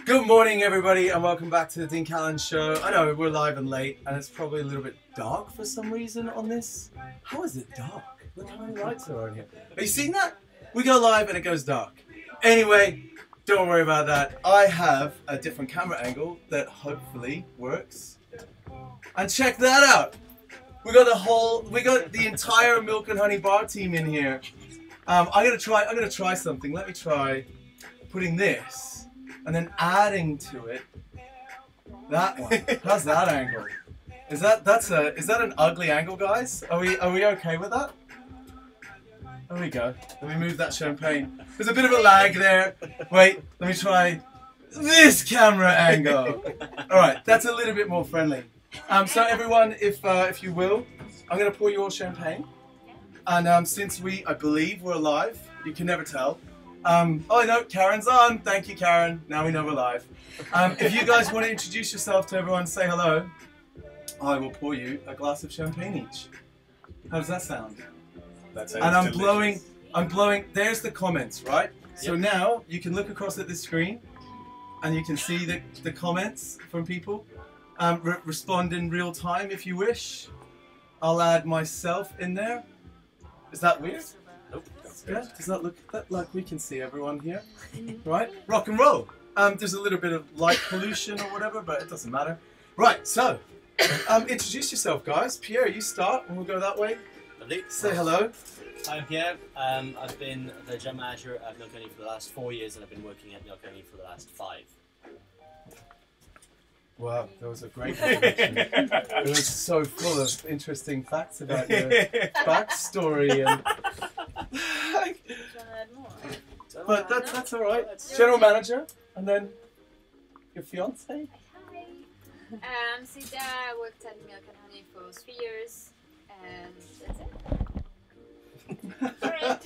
Good morning, everybody, and welcome back to the Dean Callan Show. I know we're live and late, and it's probably a little bit dark for some reason on this. How is it dark? Look how many lights there are in here. Are you seeing that? We go live and it goes dark. Anyway, don't worry about that. I have a different camera angle that hopefully works. And check that out. We got the entire Milk and Honey bar team in here. I'm gonna try something. Let me try putting this. And then adding to it that one. How's that angle? Is that an ugly angle, guys? Are we okay with that? There we go. Let me move that champagne. There's a bit of a lag there. Wait, let me try this camera angle. All right, that's a little bit more friendly. So everyone, if you will, I'm gonna pour you all champagne. And since I believe we're live, you can never tell. Oh no, Karen's on. Thank you, Karen. Now we know we're live. If you guys want to introduce yourself to everyone, say hello. I will pour you a glass of champagne each. How does that sound? That sounds And I'm delicious. blowing. There's the comments, right? So Yep. now you can look across at the screen, and you can see the comments from people. Respond in real time if you wish. I'll add myself in there. Is that weird? Nope, that's Yeah, good. does that look like we can see everyone here? Right? Rock and roll. There's a little bit of light pollution or whatever, but it doesn't matter. Right, so, introduce yourself, guys. Pierre, you start, and we'll go that way. Lovely. Say hello. I'm Pierre. I've been the general manager at Milk and Honey for the last 4 years, and I've been working at Milk and Honey for the last 5. Wow, that was a great introduction. It was so full of interesting facts about your backstory and. But that's all right. General manager, and then your fiance. Hi. Sida, I worked at Milk and Honey for 3 years, and that's it. Alright.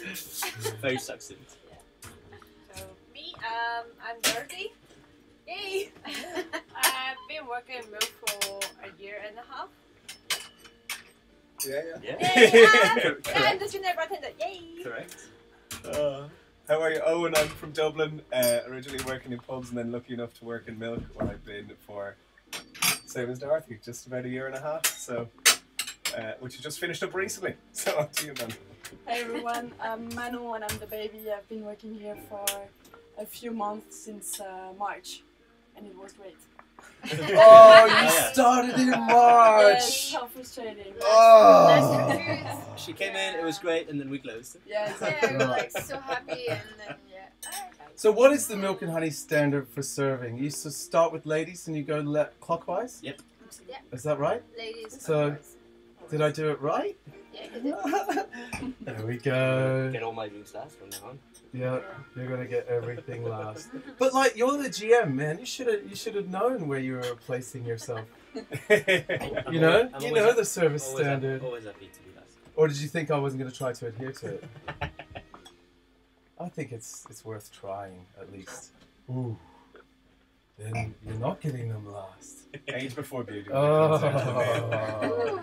Very succinct. So, me, I'm Dorothy. Yay! I've been working in Milk for a year and a half. Yeah. Yay! I'm the junior bartender. Yay! Correct. How are you? Owen, I'm from Dublin, originally working in pubs and then lucky enough to work in Milk, where I've been for, same as Dorothy, just about a year and a half, so, which you just finished up recently, so on to you then. Hey everyone, I'm Manu and I'm the baby. I've been working here for a few months since March, and it was great. Oh, you started in Yes, March. so frustrating. Oh. She came in, it was great, and then we closed. Yeah, Yeah, exactly. we were like so happy, and then So what is the Milk and Honey standard for serving? You used to start with ladies and you go clockwise? Yep. Yeah. Is that right? Ladies. So- of course. Did I do it right? Yeah, you did. There we go. Get all my drinks last from now on. Yeah, you're gonna get everything last. But like, you're the GM, man. You should have known where you were placing yourself. You know, I'm you always know the service always standard. Always happy to be last. Or did you think I wasn't gonna try to adhere to it? I think it's worth trying at least. Ooh. Then you're not getting them last. Age before beauty. Oh. Ooh.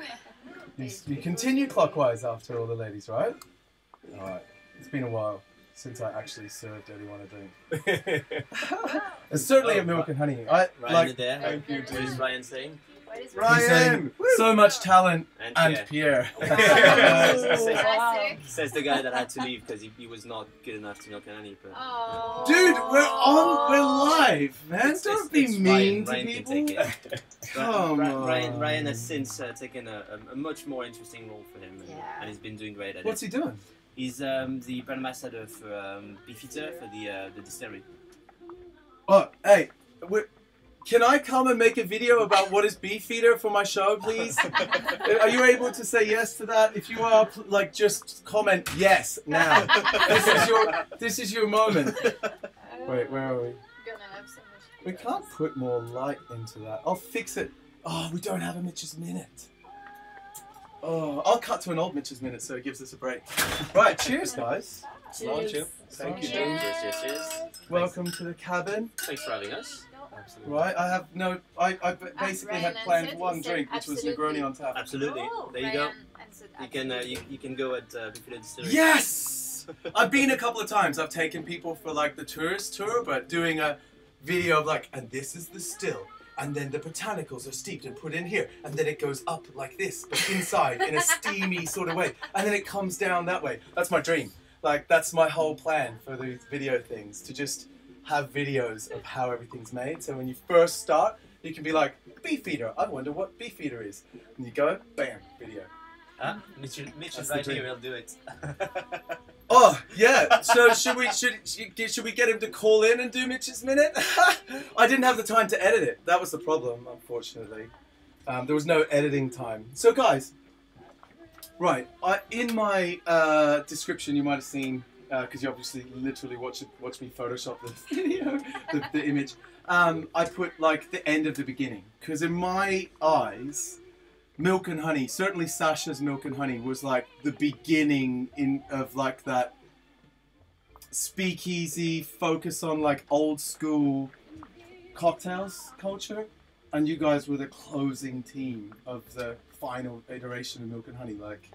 You continue clockwise after all the ladies, right? Alright. It's been a while since I actually served anyone a drink. It's certainly a Milk and Honey. Ryan Like, is there. Thank you, What is Ryan saying? What is Ryan! he's saying so much talent and Pierre. Classic. Says the guy that had to leave because he was not good enough to Milk and Honey. But Oh. Dude, we're live, man. It's- Don't it's be mean Ryan to can people. take it. Come on. Ryan has since taken a much more interesting role for him, Yeah. and he's been doing great at What's it. he doing? He's the brand ambassador for Beefeater for the distillery. Oh, hey, can I come and make a video about what is Beefeater for my show, please? Are you able to say yes to that? If you are, like, just comment yes now. This is your moment. Wait, where are we? Gonna have so much. We can't put more light into that. I'll fix it. Oh, we don't have a Mitch's Minute. Oh, I'll cut to an old Mitch's Minute so it gives us a break. Right, cheers, guys. Launch him. Thank you, James. Cheers. Welcome to the cabin. Thanks for having us. Absolutely. Right, I basically had Ryan planned answered, one he said drink, which was absolutely. Negroni on tap. Absolutely. Oh, There you go. Ryan answered You can go at Beefeater distillery. Yes! I've been a couple of times. I've taken people for like the tourist tour, but doing a video of like, and this is the still, and then the botanicals are steeped and put in here, and then it goes up like this, but inside in a steamy sort of way, and then it comes down that way. That's my dream. Like, that's my whole plan for these video things, to just have videos of how everything's made. So when you first start, you can be like, Beefeater, I wonder what Beefeater is. And you go, bam, video. Mitch That's is the right dream. here, he'll do it. Oh, yeah. So should we get him to call in and do Mitch's Minute? I didn't have the time to edit it. That was the problem, unfortunately. There was no editing time. So guys, right, in my description you might have seen, because you obviously literally watched me Photoshop this video, the image. I put like the end of the beginning, because in my eyes, Milk and Honey, certainly Sasha's Milk and Honey, was like the beginning of like that speakeasy focus on like old school cocktails culture, and you guys were the closing team of the final iteration of Milk and Honey. Like,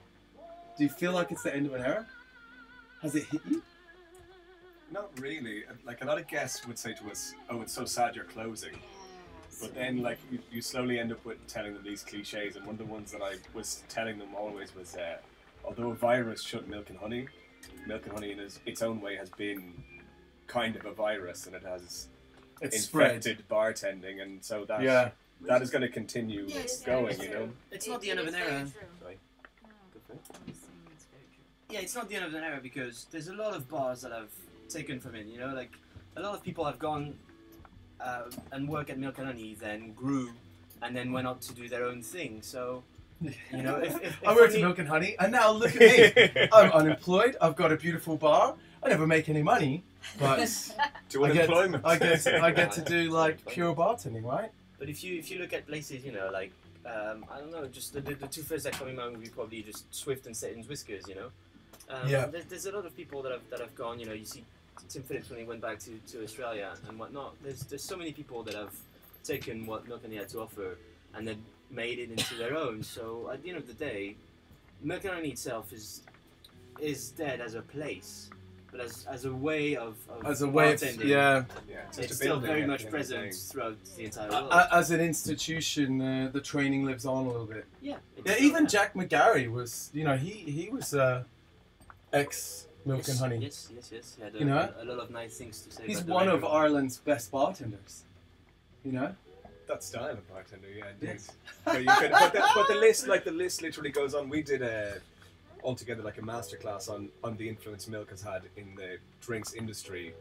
do you feel like it's the end of an era? Has it hit you? Not really. Like, a lot of guests would say to us, "Oh, it's so sad you're closing." But then, like, you slowly end up with telling them these cliches, and one of the ones that I was telling them always was, although a virus shut Milk and Honey in its own way has been kind of a virus, and it has It's spread. infected bartending, and so that Yeah. that is going to continue Yeah, it's going, very you know. true. It's not the end of an It is era. very true. Sorry. No, it's very true. Yeah, it's not the end of an era because there's a lot of bars that have taken from it. You know, like a lot of people have gone and worked at Milk and Honey, then grew, and then went on to do their own thing. So, you know, if I worked at only- Milk and Honey, and now look at me. I'm unemployed. I've got a beautiful bar. I never make any money, but To I get unemployment. I get to do like pure bartending, right? But if you look at places, you know, like I don't know, just the two first that come in mind would be probably just Swift and Satan's Whiskers, you know. Yeah. There's a lot of people that have gone. You know, you see Tim Phillips when he went back to Australia and whatnot. There's so many people that have taken what Milk and Honey had to offer and then made it into their own. So at the end of the day, Milk and Honey itself is dead as a place, but as a way of As a way of, bartending, yeah. Yeah, just it's a still building very at much the end of the present day. throughout the entire world. As an institution, the training lives on a little bit. Yeah. Yeah, even Jack McGarry was, you know, he was ex Milk and Honey. Yes. He had You know? a lot of nice things to say. He's about the one of record. Ireland's best bartenders. You know? That style of bartender, yeah, indeed. Yes. But, but the list literally goes on. We did altogether like a masterclass on the influence Milk has had in the drinks industry,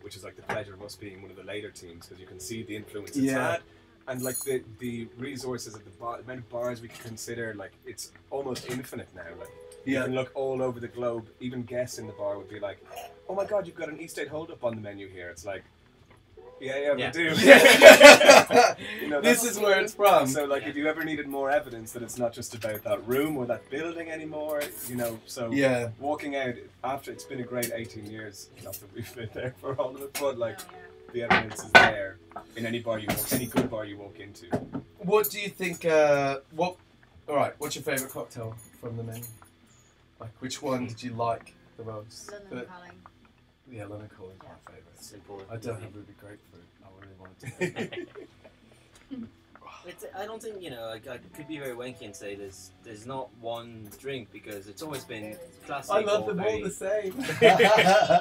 which is like the pleasure of us being one of the later teams, because you can see the influence it's Yeah. had, and like the resources of the amount of bars we can consider, like it's almost infinite now. Like you Yeah. can look all over the globe. Even guests in the bar would be like, "Oh my God, you've got an East State Hold Up on the menu here." It's like, yeah, Yeah. we do. You know, This that's- is where it's from. So, like, if you ever needed more evidence that it's not just about that room or that building anymore, you know, so Yeah. walking out after it's been a great 18 years, not that we've been there for all of it, but like, Oh, yeah. the evidence is there in any bar you walk, any good bar you walk into. What do you think? Alright, what's your favourite cocktail from the menu? Like, which one did you like the most? London Calling. Yeah, Lemon Calling is my favourite. Simple. I don't have Ruby Grapefruit. I really wanted to. I don't think, you know, like, I could be very wanky and say there's not one drink because it's always been classic. I love or them all very- the same.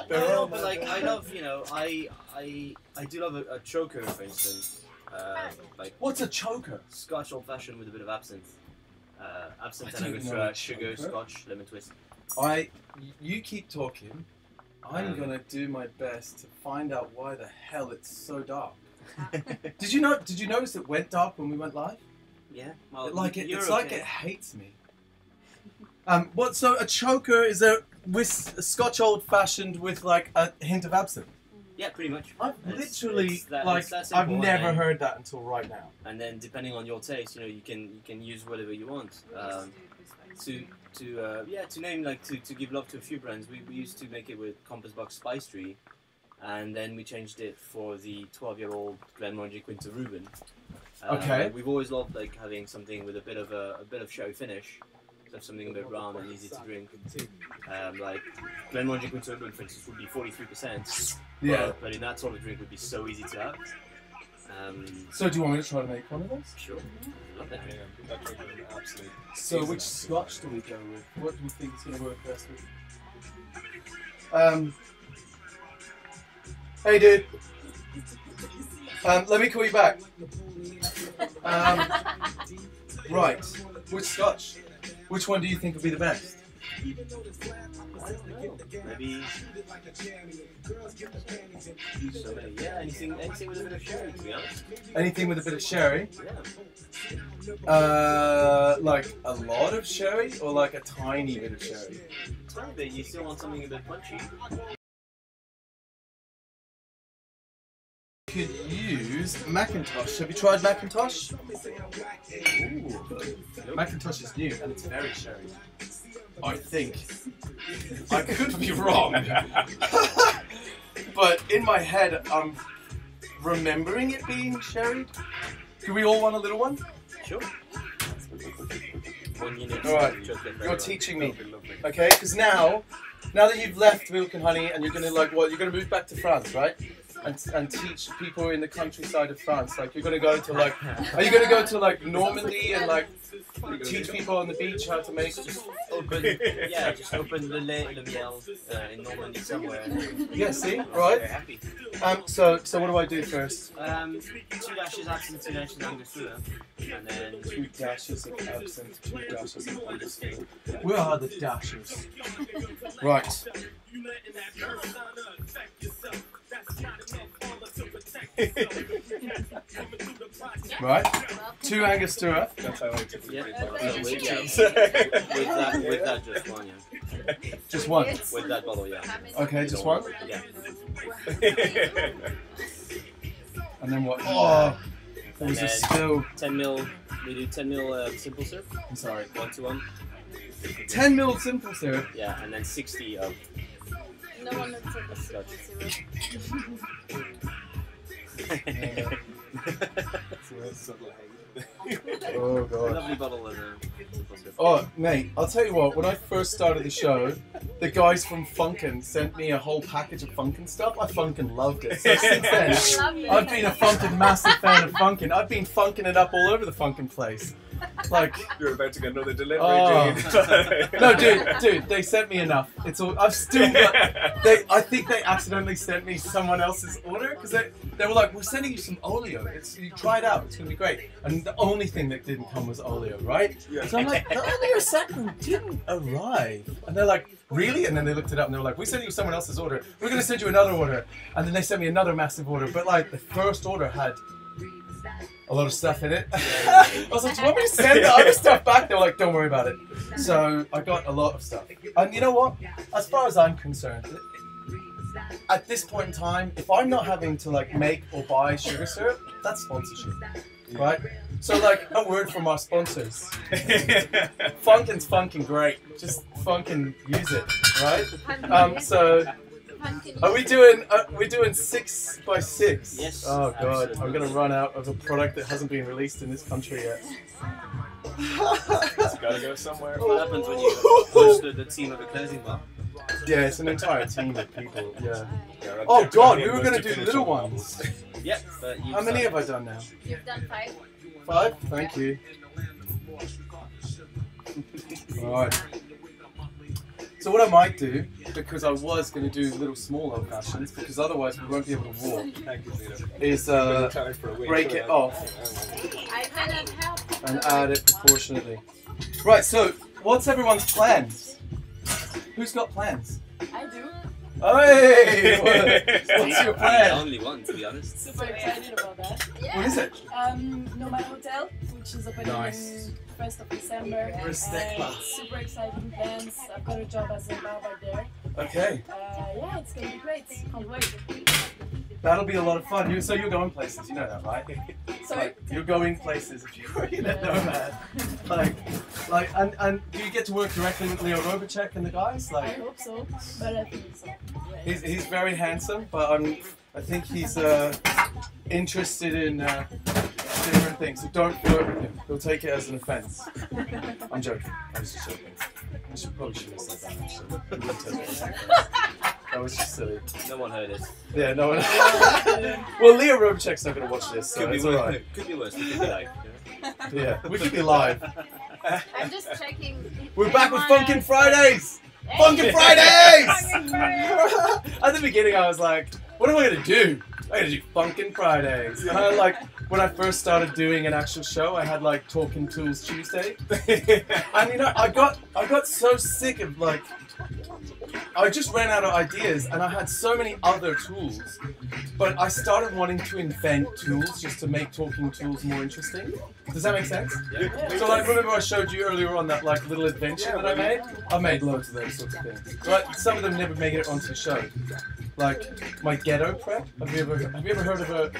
No, but like I love, you know, I do love a choker, for instance, like What's a choker? Scotch old fashioned with a bit of absinthe. Absinthe I and a don't good know a sugar, choker. Scotch, lemon twist. You keep talking. I'm Um, gonna do my best to find out why the hell it's so dark. Did you notice it went dark when we went live? Yeah, well, It's you're like okay. it hates me. So a choker is a Scotch old fashioned with like a hint of absinthe. Yeah, pretty much. I've It's- literally it's that- like it's that I've simple, never and- heard that until right now. And then depending on your taste, you know, you can use whatever you want. To name like to give love to a few brands, we used to make it with Compass Box Spice Tree, and then we changed it for the 12-year-old Glenmorangie Quinta Reuben. Okay. We've always loved like having something with a bit of sherry finish, have something a bit round and easy to drink. Like Glenmorangie Quinto Blue, for instance, would be 43%. Yeah. But in that sort of drink would be so easy to have. So do you want me to try to make one of those? Sure. Love that drink. That drink is an absolute. So which scotch do we go with? What do you think is going to work best with? Hey dude. Let me call you back. Right. Which scotch? Which one do you think would be the best? I don't know. Maybe. So many. Yeah, anything with a bit of sherry, to be honest. Anything with a bit of sherry? Yeah. Like a lot of sherry or like a tiny bit of sherry? Tiny bit, you still want something a bit punchy. Could use Macintosh. Have you tried Macintosh? Ooh. Macintosh is new and it's very sherry. I think. I could be wrong. But in my head, I'm remembering it being sherried. Do we all want a little one? Sure. 1 unit. Alright, chocolate you're flavor. teaching me. Lovely, lovely. Okay, because now that you've left Milk and Honey and you're gonna you're gonna move back to France, right? And teach people in the countryside of France. Like you're gonna go to are you gonna go to like Normandy and like teach people on the beach how to make just Open, yeah, just open the Le Miel in Normandy somewhere. yeah, see, Very right? happy. So what do I do first? 2 dashes absinthe, 2 dashes Angostura, and then 2 dashes of absinthe, 2 dashes of Angostura. Where are the dashes? Right. Right. 2 Angostura. That's how I typically Yeah. drink No, my with, yeah. cheese. with that just one, yeah. Just one. With that bottle, yeah. Okay, just one. Yeah. And then what? Oh, there was a And then- spill. 10 mil. We do 10 mil simple syrup. I'm sorry. 1 to 1. 10 mil simple syrup. Yeah, and then 60 of No one looks at the Scotch. Oh god. Lovely bottle of simple syrup. Oh, mate, I'll tell you what, when I first started the show, the guys from Funkin' sent me a whole package of Funkin' stuff. I Funkin' loved it. So since then, I've been a Funkin' massive fan of Funkin'. I've been Funkin' it up all over the Funkin' place. Like, You're about to get another delivery, Oh. dude. no, dude, they sent me enough. It's all, I've still got, I think they accidentally sent me someone else's order, because they were like, we're sending you some Oleo. You try it out, it's going to be great. And the only thing that didn't come was Oleo, right? Yeah. So I'm like, the Oleo second didn't arrive. And they're like, really? And then they looked it up and they were like, we sent you someone else's order. We're going to send you another order. And then they sent me another massive order. But like, the first order had a lot of stuff in it. I was like, do you want me to send the other stuff back? They were like, don't worry about it. So I got a lot of stuff. And you know what? As far as I'm concerned, at this point in time, if I'm not having to like make or buy sugar syrup, that's sponsorship, right? So like, a word from our sponsors. Funkin's funkin' great. Just funkin' use it, right? So are we doing 6 by 6? Yes, Oh god, absolutely. I'm gonna run out of a product that hasn't been released in this country yet. It's gotta go somewhere. What happens when you host the team of a closing bar? Yeah, it's an entire team of people. Yeah. Yeah, right, Oh Jeff god, Johnny we were was gonna to do finish little on. ones. Yep, but you How many have I done now? You've done 5. 5? Thank you. Alright. So what I might do, because I was going to do little small old fashions, because otherwise we won't be able to walk, Thank you, Zito. is Been trying for a week, break but it off I cannot help. and add it proportionately. Right, so what's everyone's plans? Who's got plans? I do. Hey! What's your I'm the plan? only one, to be honest. Super excited about that. What is it? Nomad Hotel, which is opening Nice. 1st of December. Respect. Super exciting plans. I've got a job as a barber there. Okay, Yeah, it's gonna be great. Can't wait. that'll be a lot of fun. So you're going places, you know that, right? Sorry? Like, you're going places if you were in a Nomad. And do you get to work directly with Leo Robacek and the guys? I Like, hope so, but I think so. he's very handsome, but I think he's interested in different things. So don't flirt with him. He'll take it as an offence. I'm joking. I was just joking. I probably shouldn't have said that. Actually. He wouldn't take it as an offence. That was just silly. No one heard it. Yeah, no one. Well, Leo Robchek's not going to watch this, so Could be it's worse. alright. Could be worse. It could be like. Yeah, we could be live. I'm just checking. We're back with Funkin' Fridays! Funkin' Fridays! At the beginning, I was like, what am I going to do? I'm going to do Funkin' Fridays. And I like, when I first started doing an actual show, I had like Talking Tools Tuesday. And you know, I got so sick of like, I just ran out of ideas and I had so many other tools, but I started wanting to invent tools just to make Talking Tools more interesting. Does that make sense? Yeah. So like, remember I showed you earlier on that like little adventure that I made? I've made loads of those sorts of things. But some of them never make it onto the show. Like my ghetto prep. Have you ever heard of a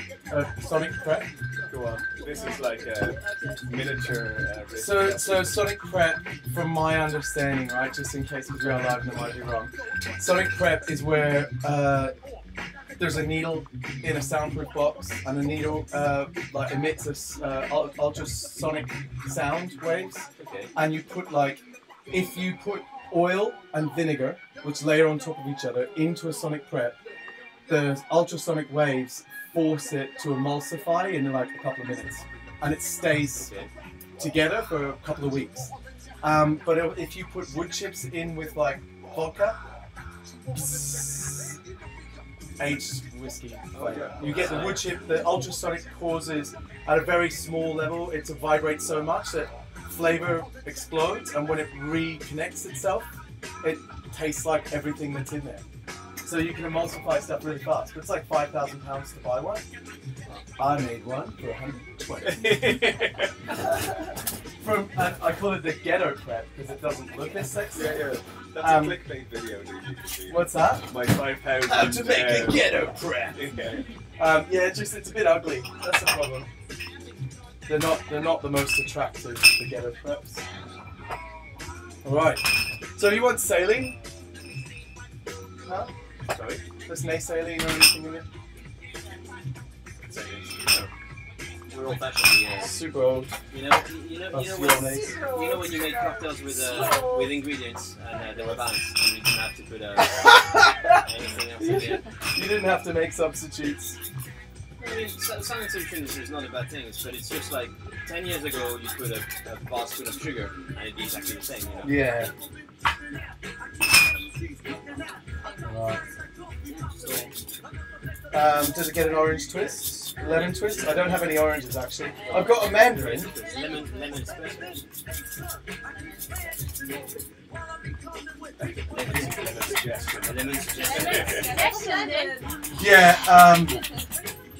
Sonic prep? Go on. This is like a miniature. So Sonic Prep, from my understanding, right, just in case because we are live and I might be wrong, Sonic Prep is where there's a needle in a soundproof box, and the needle like emits ultrasonic sound waves, Okay. and you put like, if you put oil and vinegar, which layer on top of each other, into a Sonic Prep, the ultrasonic waves force it to emulsify in like a couple of minutes, and it stays Okay. together for a couple of weeks. But if you put wood chips in with like vodka, aged whiskey flavor, you get the wood chip. The ultrasonic causes at a very small level it to vibrate so much that flavor explodes, and when it reconnects itself, it tastes like everything that's in there. So you can emulsify stuff really fast. But it's like £5,000 to buy one. I made one for 120. I call it the ghetto prep because it doesn't look as sexy. Yeah. That's a clickbait video, dude. What's that? My 5,000. How to make a ghetto prep. Yeah. Yeah, it's a bit ugly. That's the problem. They're not the most attractive, the ghetto preps. All right. So you want saline? No? Sorry. There's no saline or anything in it? We're old fashioned. Super old. You know That's when, nice. you know when you make cocktails with ingredients and they were balanced and you didn't have to put anything else in there. You didn't have to make substitutes. I mean, substitution is not a bad thing, but it's just like 10 years ago you put a bar spoon of sugar and it'd be exactly the same, you know? Yeah. Right. Does it get an orange twist? Lemon twist? I don't have any oranges actually. I've got a mandarin. Lemon squares. Lemon suggestion. Yeah.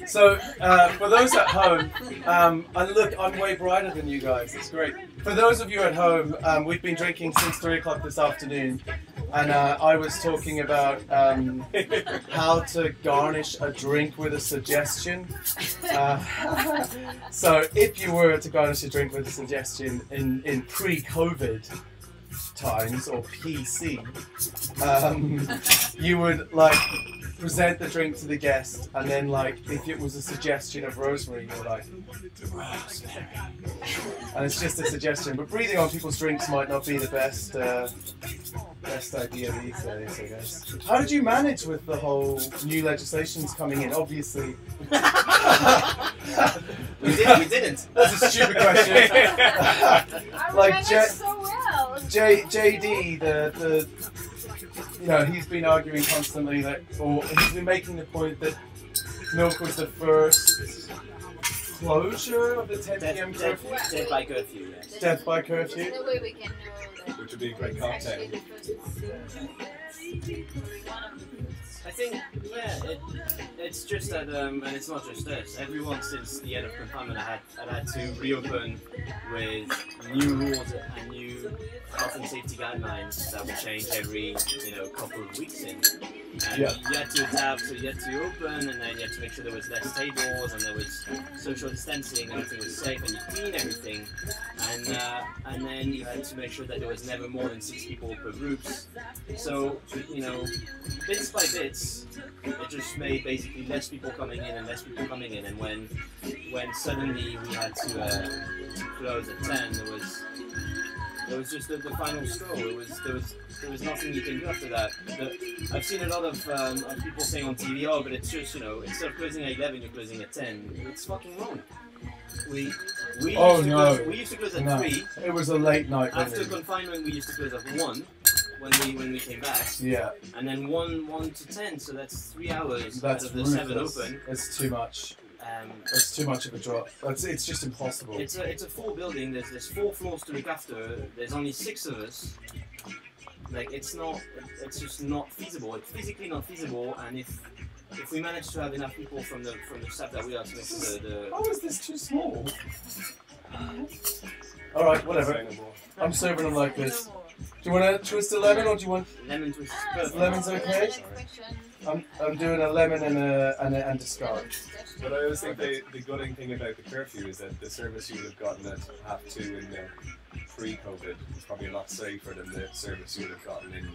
So for those at home, and look, I'm way brighter than you guys. It's great. For those of you at home, we've been drinking since 3 o'clock this afternoon, and I was talking about how to garnish a drink with a suggestion. So if you were to garnish a drink with a suggestion in pre-COVID times, or PC, you would like present the drink to the guest, and then like if it was a suggestion of rosemary, you're like, rosemary. And it's just a suggestion, but breathing on people's drinks might not be the best idea these days, I guess. How did you manage with the whole new legislations coming in? Obviously. We didn't. That's a stupid question. I Like remember so well. JD, the you know, he's been arguing constantly that, or he's been making the point that milk was the first closure of the 10 p.m. curfew. Death by curfew, yes. Death by curfew. There's no way we can know that. Which would be a great It's cocktail. actually the first. I think, yeah, it's just that, and it's not just us. Everyone since the end of confinement had to reopen with new rules and new health and safety guidelines that will change every, couple of weeks in. And Yeah. you had to adapt, so you had to open, and then you had to make sure there was less tables, and there was social distancing, and everything was safe, and you clean everything. and then you had to make sure that there was never more than 6 people per groups. So bits by bits, it just made basically less people coming in and less people coming in. And when suddenly we had to close at 10, there was just the final straw. There was nothing you can do after that. I've seen a lot of people saying on TV, oh, but it's just, instead of closing at 11, you're closing at 10. It's fucking wrong. We used to close at 3. It was a late night. After confinement, we used to close at 1 when we came back. Yeah. And then 1 to 10, so that's 3 hours That's out of the 7 ruthless. open. It's too much. It's too much of a drop. It's just impossible. It's a full building. There's 4 floors to look after. There's only 6 of us. Like it's just not feasible. It's physically not feasible. And if we manage to have enough people from the staff that we are to make the How is this too small? All right, whatever. I'm serving them like this. Do you want a twist of lemon or do you want? lemon twist is perfect. Lemon's okay. I'm doing a lemon and a scarlet. But I always think the gutting thing about the curfew is that the service you would have gotten at 2:30 in the pre-COVID is probably a lot safer than the service you would have gotten in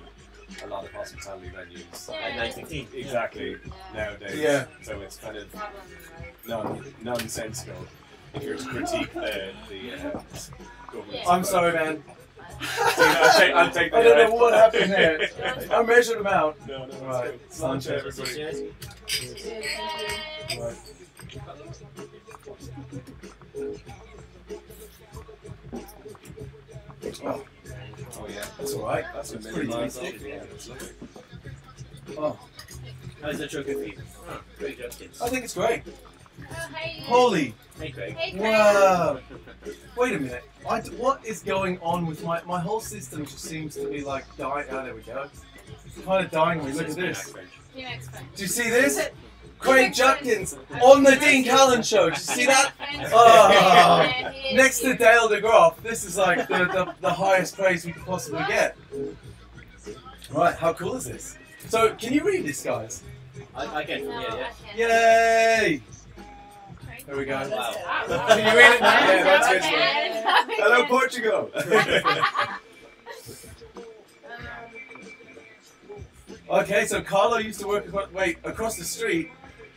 a lot of hospitality venues. At 9:15. Exactly nowadays. Yeah. So it's kind of nonsensical if you're to critique the government. I'm sorry, man. I'll take I don't know what happened there. I measured them out. No, that's Right. good. Lunch, everybody. Right. Oh, Oh yeah, that's all right. that's a Pretty million miles off. tasty. Yeah, it's lovely. Oh, How's the chocolate for you? Oh, great Juskins. I think it's great. Oh, hey. Holy, Hey, Craig. Hey, Craig. wow. Wait a minute. What is going on with my whole system? Just seems to be like dying. Oh, there we go. It's kind of dying. Look at this. He makes friends. Do you see this? Craig Judkins on the Dean Callan show. Did you see that? Oh, next to Dale DeGroff. This is like the highest praise we could possibly get. Right, how cool is this? So, can you read this, guys? I can. No, Yeah. I can't. Yay! There we go. Wow. Can you read it now? Yeah, that's good. Okay. Hello, Portugal. Okay, so Carlo used to work across the street.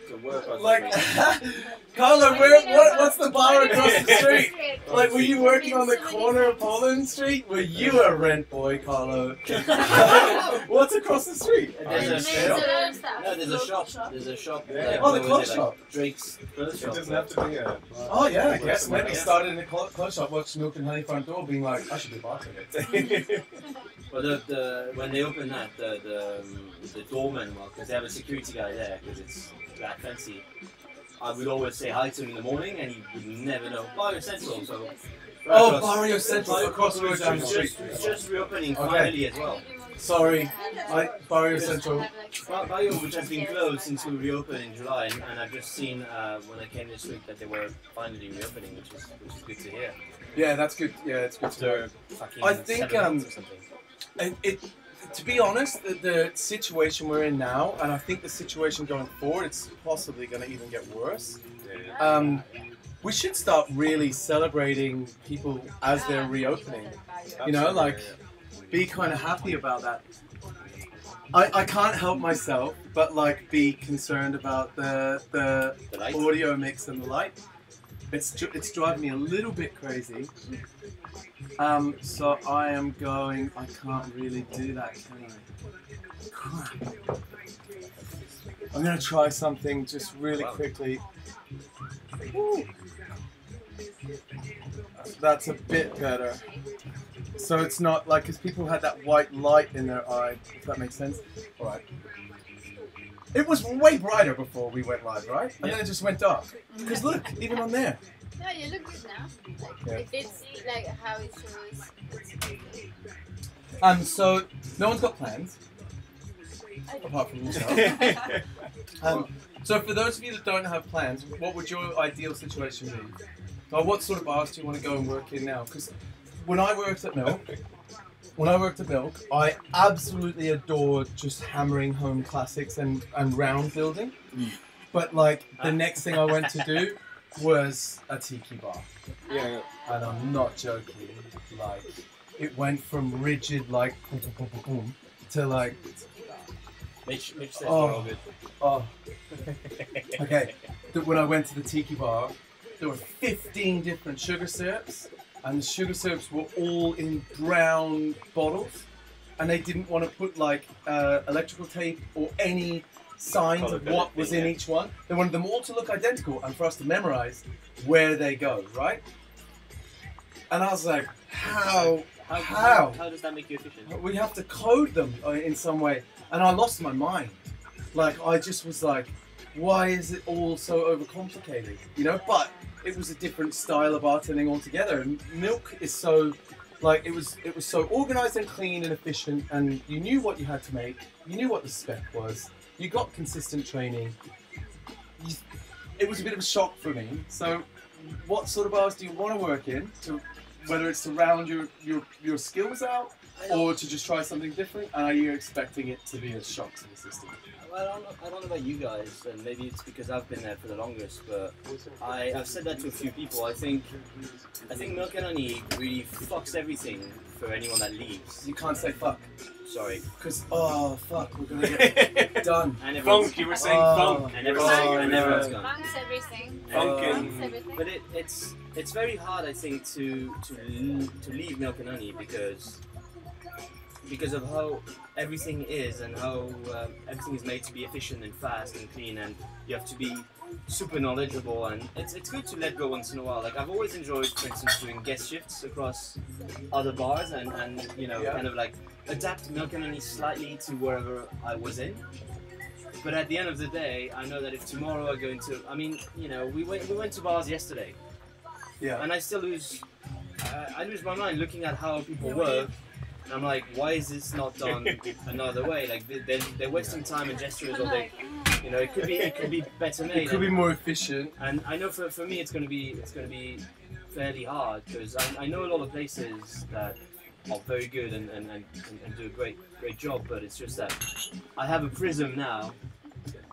To work on Like, the Carlo, what's the bar across the street? Like, were you working on the corner of Poland Street? Were you a rent boy, Carlo? What's across the street? There's a There's shop. a lot of stuff. No, there's a shop. There's a shop. Yeah. Oh, the what was clothes it, shop. Like Drake's clothes It shop. doesn't have to be a. Oh yeah, I guess Somewhere maybe else. started in the clothes shop, watched Milk and Honey front door, being like, I should be a bartender. Well, when they open that, the doorman, because they have a security guy there, because it's that fancy. I would always say hi to him in the morning, and he would never know. Barrio Central, so. Oh, Barrio Central across the road down the street. It's just reopening Okay. finally as well. Sorry, Barrio Central. Barrio, which has been closed since we reopened in July, and I've just seen when I came this week that they were finally reopening, which is good to hear. Yeah, that's good. Yeah, it's good to know. After fucking I think, 7 months or something. To be honest, the situation we're in now, and I think the situation going forward, it's possibly going to even get worse. We should start really celebrating people as they're reopening. You know, like, be kind of happy about that. I can't help myself but like be concerned about the The light. audio mix and the light. It's driving me a little bit crazy. So I am going. I can't really do that, can I? Crap. I'm gonna try something just really quickly. Woo. That's a bit better. So it's not like, because people had that white light in their eye, if that makes sense. Alright. It was way brighter before we went live, right? And then it just went dark. Because look, even on there. No, you look good now. Yeah. Like, it's like how it shows. It's good. So no one's got plans, apart from yourself. So for those of you that don't have plans, what would your ideal situation be? Or what sort of bars do you want to go and work in now? Because when I worked at Milk, I absolutely adored just hammering home classics and round building. But like the next thing I went to do was a tiki bar. Yeah. And I'm not joking. Like, it went from rigid, like, boom, boom, boom, boom, boom, to like, Mitch says Oh. we're all good. oh, okay. When I went to the tiki bar, there were 15 different sugar syrups, and the sugar syrups were all in brown bottles, and they didn't want to put like electrical tape or any signs of what was in each one. They wanted them all to look identical and for us to memorize where they go, right? And I was like, how? How does that make you efficient? We have to code them in some way. And I lost my mind. Like, I just was like, why is it all so overcomplicated? You know, but it was a different style of bartending altogether. And milk is so, like, it was so organized and clean and efficient, and you knew what you had to make, you knew what the spec was, you got consistent training. It was a bit of a shock for me. So, what sort of bars do you want to work in? Whether it's to round your skills out, or to just try something different, and are you expecting it to be a shock to the system? Well, I don't know about you guys, and maybe it's because I've been there for the longest, but I've said that to a few people. I think Milk and Honey really fucks everything for anyone that leaves. You can't say fuck, Sorry. because oh fuck, we're gonna get done. And everyone's, Funk, you were saying Oh. funk. and everyone's yeah. gone. Funk's everything. Funkin'. Funk's everything. But it's very hard, I think, to leave Milk and Honey because of how everything is and how everything is made to be efficient and fast and clean, and you have to be super knowledgeable, and it's good to let go once in a while. Like, I've always enjoyed, for instance, doing guest shifts across other bars and you know, Yeah. kind of like adapt Milk and Honey slightly to wherever I was in. But at the end of the day, I know that if tomorrow I go into, I mean, you know, we went to bars yesterday, Yeah. and I still lose my mind looking at how people work. And I'm like, why is this not done another way? Like, they're wasting time and gestures, or they, you know, it could be better made. It could be more efficient. And I know for me it's gonna be fairly hard, because I know a lot of places that are very good and do a great job, but it's just that I have a prism now.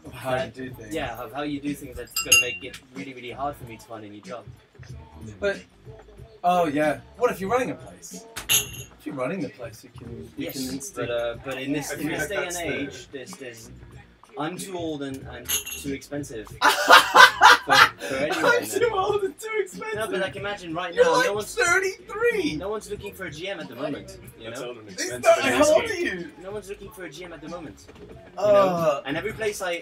Of how you do things. Yeah, of how you do things, that's gonna make it really, really hard for me to find a new job. But oh yeah, what if you're running a place? If you're running the place, you can Yes, instinct. but in this I feel like day and that's age, there's I'm too old and too expensive for anyone. I'm too old and too expensive. No, but like, imagine right You're now, like no one's 33. looking for a GM at the moment. You That's know, old and It's expensive. not, and how old risky. are you? no one's looking for a GM at the moment. Uh, You know? And every place I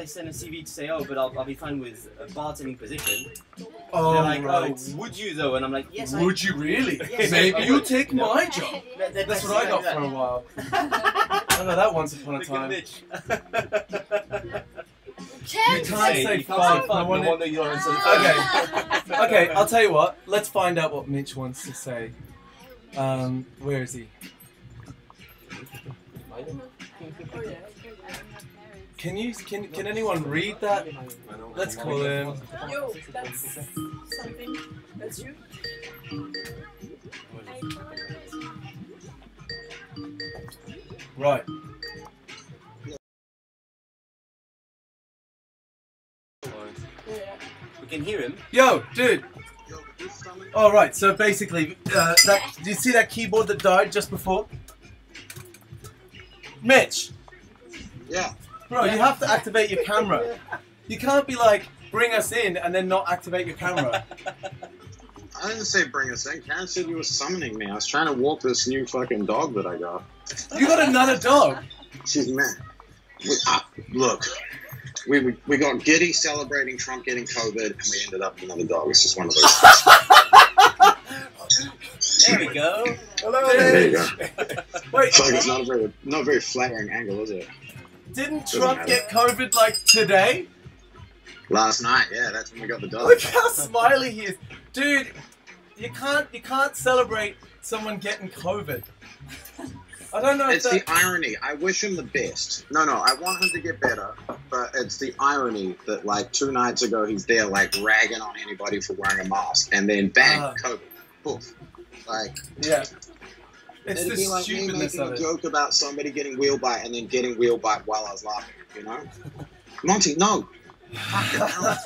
send a CV to say, oh, but I'll be fine with a bartending position. oh, They're like, right. oh, would you though? And I'm like, yes, I Would you really? Yes, Maybe I you'll would. take my job. That's what I got for a while. I got that once upon a Look at time. Mitch. You can't say you can't fuck. say fuck. No No wonder you don't answer the phone. Okay. Okay, I'll tell you what. Let's find out what Mitch wants to say. Where is he? Can anyone read that? Let's call him. Yo, that's something. That's you. Right. Yeah. We can hear him. Yo, dude. All right. So basically, do you see that keyboard that died just before? Mitch. Yeah. Bro, you have to activate your camera. You can't be like, bring us in and then not activate your camera. I didn't say bring us in. Karen said you were summoning me. I was trying to walk this new fucking dog that I got. You got another dog. She's mad. Look, we got giddy celebrating Trump getting COVID, and we ended up with another dog. It's just one of those. There we go. Hello, There you Mitch. go. Wait, It's like it's not a very flattering angle, is it? didn't Trump get COVID like today? Last night, yeah, that's when we got the dog. Look how smiley he is, dude. You can't celebrate someone getting COVID. I don't know if It's the irony. I wish him the best. No, I want him to get better, but it's the irony that, like, 2 nights ago, he's there, like, ragging on anybody for wearing a mask, and then bang, COVID. Poof. Like, yeah. It's it'd the be like me stupidness making of a it. joke about somebody getting wheel bite and then getting wheel bite while I was laughing, you know? Monty, no. Fucking hell.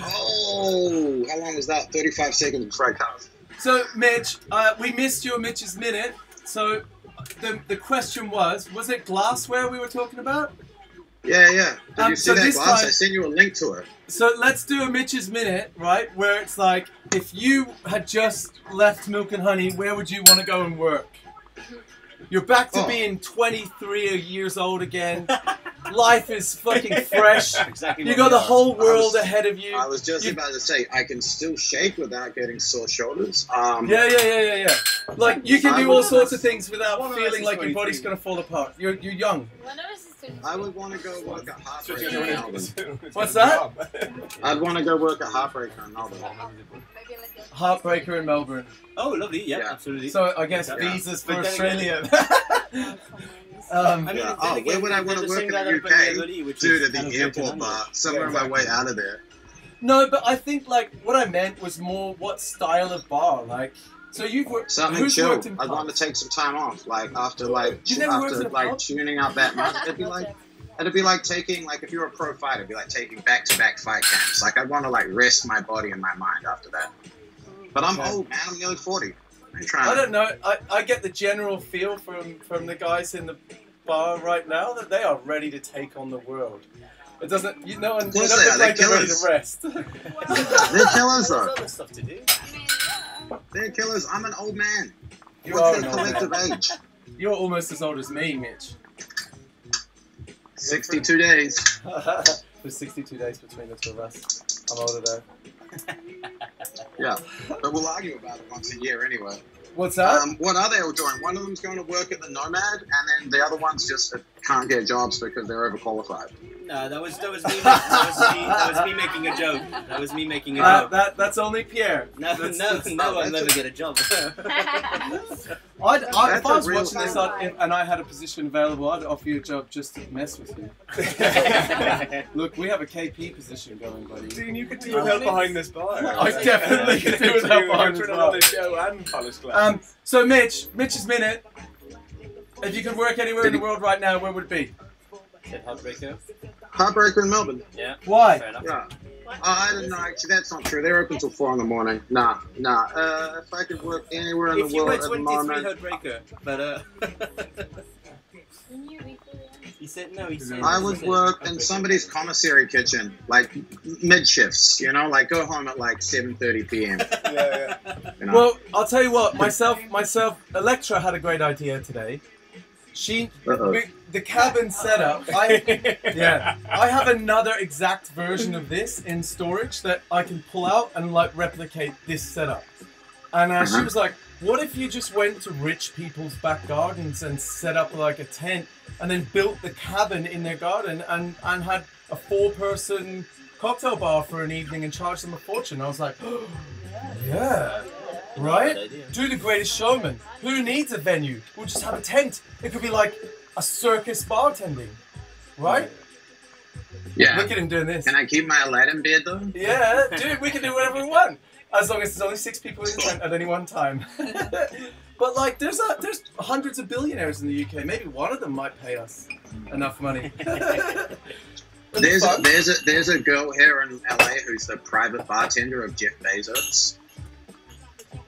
Oh. Oh, how long was that? 35 seconds before I cut. So, Mitch, we missed your Mitch's Minute. So, the question was it glassware we were talking about? Yeah. Did you see so that this glass? time- I sent you a link to it. So let's do a Mitch's Minute, right? Where it's like, if you had just left Milk and Honey, where would you want to go and work? You're back to being 23 years old again. Life is fucking fresh. Exactly. You what got we the are. whole world ahead of you. I was just You- about to say, I can still shake without getting sore shoulders. Yeah. Like, you can I do all would- sorts of things without One of us feeling is like your 23. body's going to fall apart. You're young. One of us is 22. I would want to go work at So Heartbreaker you're in doing Melbourne. it. What's that? I'd want to go work at Heartbreaker in Melbourne. Maybe like a Heartbreaker in Melbourne. Oh, lovely. Yeah, Yeah. absolutely. So I guess Yeah. visas for But then Australia. I mean, Yeah. then Oh, again, where would I there's want to the work same in guy the that opened UK? Melody, which Dude, is at the kind of airport Virgin bar, Islands. somewhere on my way out of there. No, but I think like what I meant was more what style of bar. Like, so you've worked. Something who's chill. worked in I'd want to pubs? take some time off, like after like You never worked in after a like pub? tuning out that much. It'd be like taking like if you're a pro fighter, it'd be like taking back-to-back fight camps. Like I'd want to like rest my body and my mind after that. But I'm Okay. old, man. I'm nearly 40. I'm I trying. don't know. I get the general feel from the guys in the bar right now that they are ready to take on the world. It doesn't, you know, and Of they course don't they look are, they're like they're ready to killers. rest. They're killers There's though. other stuff to do. I mean, yeah. They're killers. I'm an old man. You What's are their an old collective man. age? You're almost as old as me, Mitch. 62 days. There's 62 days between the two of us. I'm older though. Yeah. But we'll argue about it once a year anyway. What's that? What are they all doing? One of them's going to work at the Nomad, and then the other ones just can't get jobs because they're overqualified. No, that was me making a joke. That was me making a joke. That's only Pierre. No, That's- no, that's- no, I'll that's never a- get a job. If I That's was a real watching this thing. and I had a position available, I'd offer you a job just to mess with you. Look, we have a KP position going, buddy. Dean, you could do with help behind this bar. I definitely could do with help behind this Turn bar. on the show and polish glass. So Mitch's Minute. If you could work anywhere in the world right now, where would it be? Heartbreaker. Heartbreaker in Melbourne. Yeah. Why? Fair enough. Yeah. I don't know. Actually, that's not true. They're open till 4 in the morning. Nah. If I could work anywhere in If the you were world at the 23, moment, Heartbreaker. But Can you read the he said no. He said I he would said work in Heartbreaker. somebody's commissary kitchen, like mid shifts. You know, like go home at like 7:30 p.m. Yeah. You know? Well, I'll tell you what. Myself. Electra had a great idea today. Uh-oh. The cabin setup. I have another exact version of this in storage that I can pull out and like replicate this setup. And she was like, "What if you just went to rich people's back gardens and set up like a tent and then built the cabin in their garden and had a 4-person cocktail bar for an evening and charged them a fortune?" I was like, "Yeah." Right? Good idea. Do the Greatest Showman. Who needs a venue? We'll just have a tent. It could be like a circus bartending. Right? Yeah. Look at him doing this. Can I keep my Aladdin beard though? Yeah, dude, we can do whatever we want. As long as there's only 6 people in the tent at any one time. But like, there's hundreds of billionaires in the UK. Maybe one of them might pay us enough money. There's a girl here in LA who's the private bartender of Jeff Bezos.